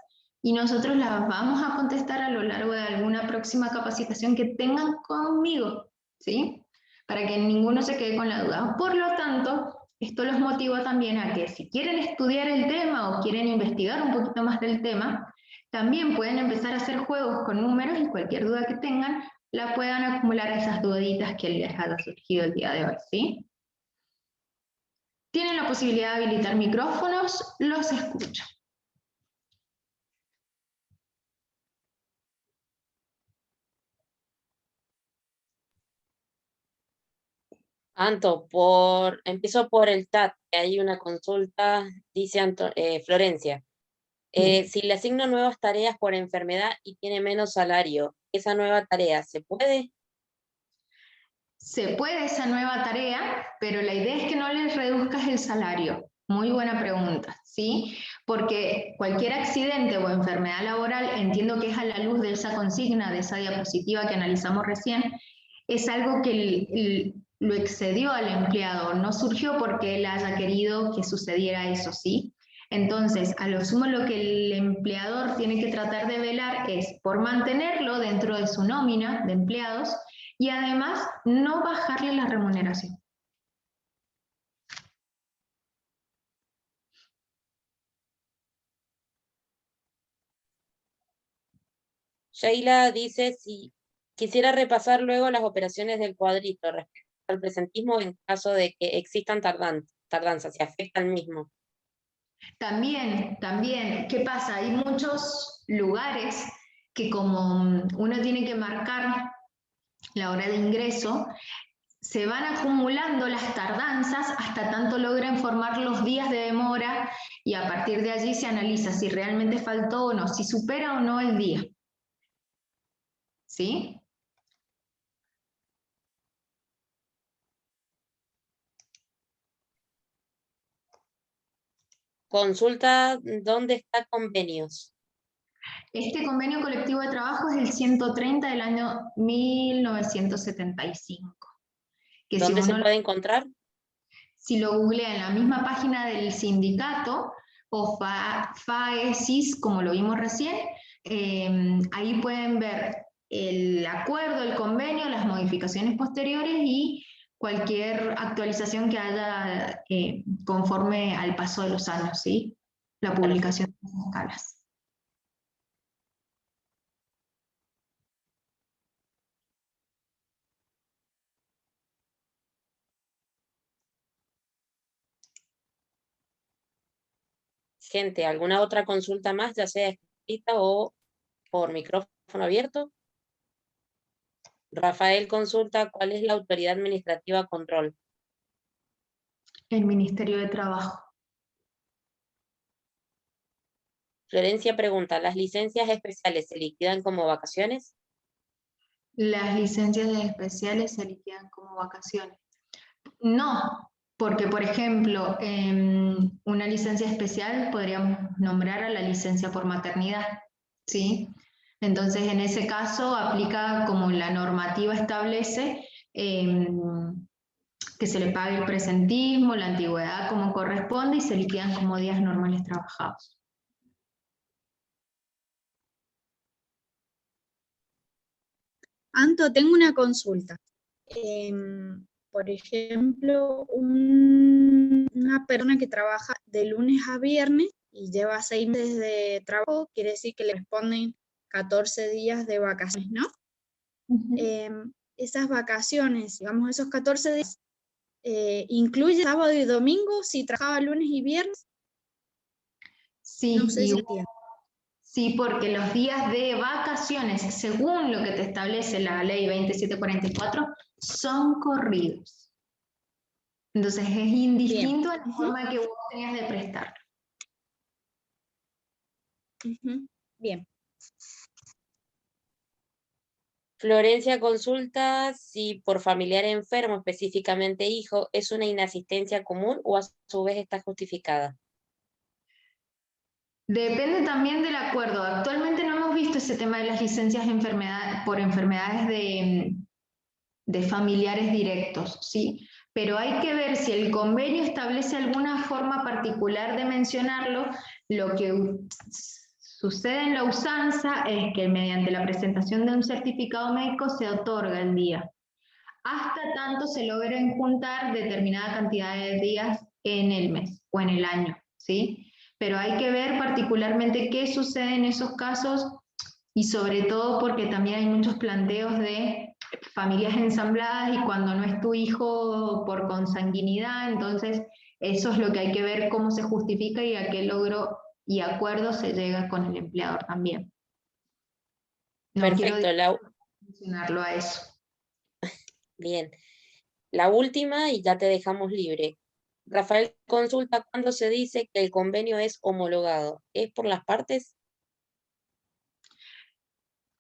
y nosotros las vamos a contestar a lo largo de alguna próxima capacitación que tengan conmigo, ¿sí? Para que ninguno se quede con la duda. Por lo tanto, esto los motiva también a que si quieren estudiar el tema o quieren investigar un poquito más del tema, también pueden empezar a hacer juegos con números y cualquier duda que tengan la puedan acumular a esas duditas que les haya surgido el día de hoy, ¿sí? Tienen la posibilidad de habilitar micrófonos, los escucho. Anto, empiezo por el chat, que hay una consulta, dice Florencia. Si le asigno nuevas tareas por enfermedad y tiene menos salario, ¿esa nueva tarea se puede? Se puede esa nueva tarea, pero la idea es que no les reduzcas el salario. Muy buena pregunta, ¿sí? Porque cualquier accidente o enfermedad laboral, entiendo que es a la luz de esa consigna, de esa diapositiva que analizamos recién, es algo que lo excedió al empleado, no surgió porque él haya querido que sucediera eso, ¿sí? Entonces, a lo sumo lo que el empleador tiene que tratar de velar es por mantenerlo dentro de su nómina de empleados y además no bajarle la remuneración. Sheila dice si quisiera repasar luego las operaciones del cuadrito respecto al presentismo en caso de que existan tardanzas, si afecta al mismo. También, ¿qué pasa? Hay muchos lugares que como uno tiene que marcar la hora de ingreso, se van acumulando las tardanzas hasta tanto logren formar los días de demora y a partir de allí se analiza si realmente faltó o no, si supera o no el día. ¿Sí? Consulta dónde está convenios. Este convenio colectivo de trabajo es el 130 del año 1975. Que ¿Dónde se puede encontrar? si lo googlean en la misma página del sindicato o FAESIS, como lo vimos recién, ahí pueden ver el acuerdo, el convenio, las modificaciones posteriores y cualquier actualización que haya conforme al paso de los años, ¿sí? La publicación de las escalas. Gente, ¿alguna otra consulta más, ya sea escrita o por micrófono abierto? Rafael consulta, ¿cuál es la autoridad administrativa control? El Ministerio de Trabajo. Florencia pregunta, ¿las licencias especiales se liquidan como vacaciones? Las licencias especiales se liquidan como vacaciones. No, porque por ejemplo, una licencia especial podríamos nombrar a la licencia por maternidad, ¿sí? Entonces, en ese caso, aplica como la normativa establece que se le pague el presentismo, la antigüedad como corresponde y se liquidan como días normales trabajados. Anto, tengo una consulta. Por ejemplo, una persona que trabaja de lunes a viernes y lleva 6 meses de trabajo, quiere decir que le responden 14 días de vacaciones, ¿no? Esas vacaciones, digamos, esos 14 días, ¿incluye sábado y domingo si trabajaba lunes y viernes? Sí, No sé si entiendo. sí, porque los días de vacaciones, según lo que te establece la ley 2744, son corridos. Entonces es indistinto a la forma que vos tenías de prestarlo. Bien. Florencia consulta si por familiar enfermo, específicamente hijo, es una inasistencia común o a su vez está justificada. Depende también del acuerdo. Actualmente no hemos visto ese tema de las licencias por enfermedades de familiares directos, ¿sí? Pero hay que ver si el convenio establece alguna forma particular de mencionarlo. Lo que sucede en la usanza es que mediante la presentación de un certificado médico se otorga el día. Hasta tanto se logren juntar determinada cantidad de días en el mes o en el año, ¿sí? Pero hay que ver particularmente qué sucede en esos casos y sobre todo porque también hay muchos planteos de familias ensambladas y cuando no es tu hijo por consanguinidad, entonces eso es lo que hay que ver cómo se justifica y a qué logro y acuerdo se llega con el empleador también. No Perfecto, quiero mencionarlo a eso. bien. La última y ya te dejamos libre. Rafael consulta cuándo se dice que el convenio es homologado. ¿Es por las partes?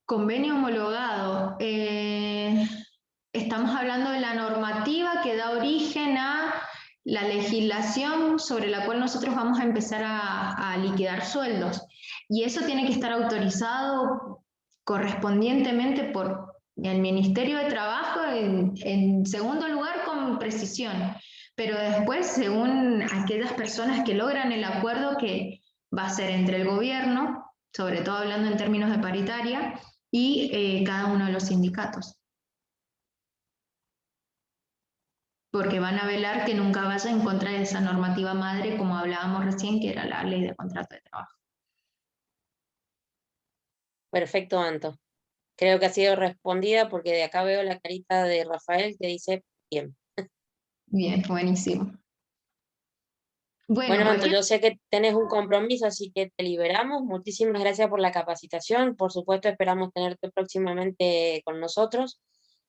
Convenio homologado. Estamos hablando de la normativa que da origen a la legislación sobre la cual nosotros vamos a empezar a liquidar sueldos. Y eso tiene que estar autorizado correspondientemente por el Ministerio de Trabajo, en segundo lugar con precisión, pero después según aquellas personas que logran el acuerdo que va a ser entre el gobierno, sobre todo hablando en términos de paritaria, y cada uno de los sindicatos. Porque van a velar que nunca vaya en contra de esa normativa madre, como hablábamos recién, que era la ley de contrato de trabajo. Perfecto, Anto. Creo que ha sido respondida porque de acá veo la carita de Rafael que dice bien. Bien, buenísimo. Bueno, Anto, Cualquier... yo sé que tenés un compromiso, así que te liberamos. Muchísimas gracias por la capacitación. Por supuesto, esperamos tenerte próximamente con nosotros.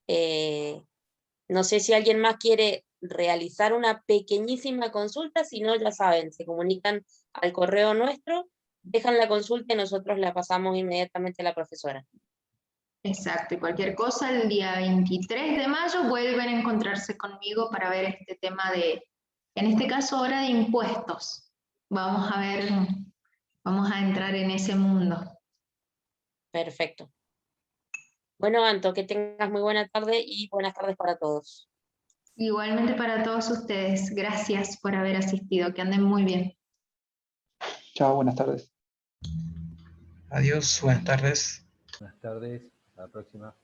No sé si alguien más quiere realizar una pequeñísima consulta, si no, ya saben, se comunican al correo nuestro, dejan la consulta y nosotros la pasamos inmediatamente a la profesora. Exacto, y cualquier cosa, el día 23 de mayo vuelven a encontrarse conmigo para ver este tema de, en este caso ahora de impuestos. Vamos a ver, vamos a entrar en ese mundo. Perfecto. Bueno, Anto, que tengas muy buena tarde y buenas tardes para todos. Igualmente para todos ustedes, gracias por haber asistido, que anden muy bien. Chao, buenas tardes. Adiós, buenas tardes. Buenas tardes, hasta la próxima.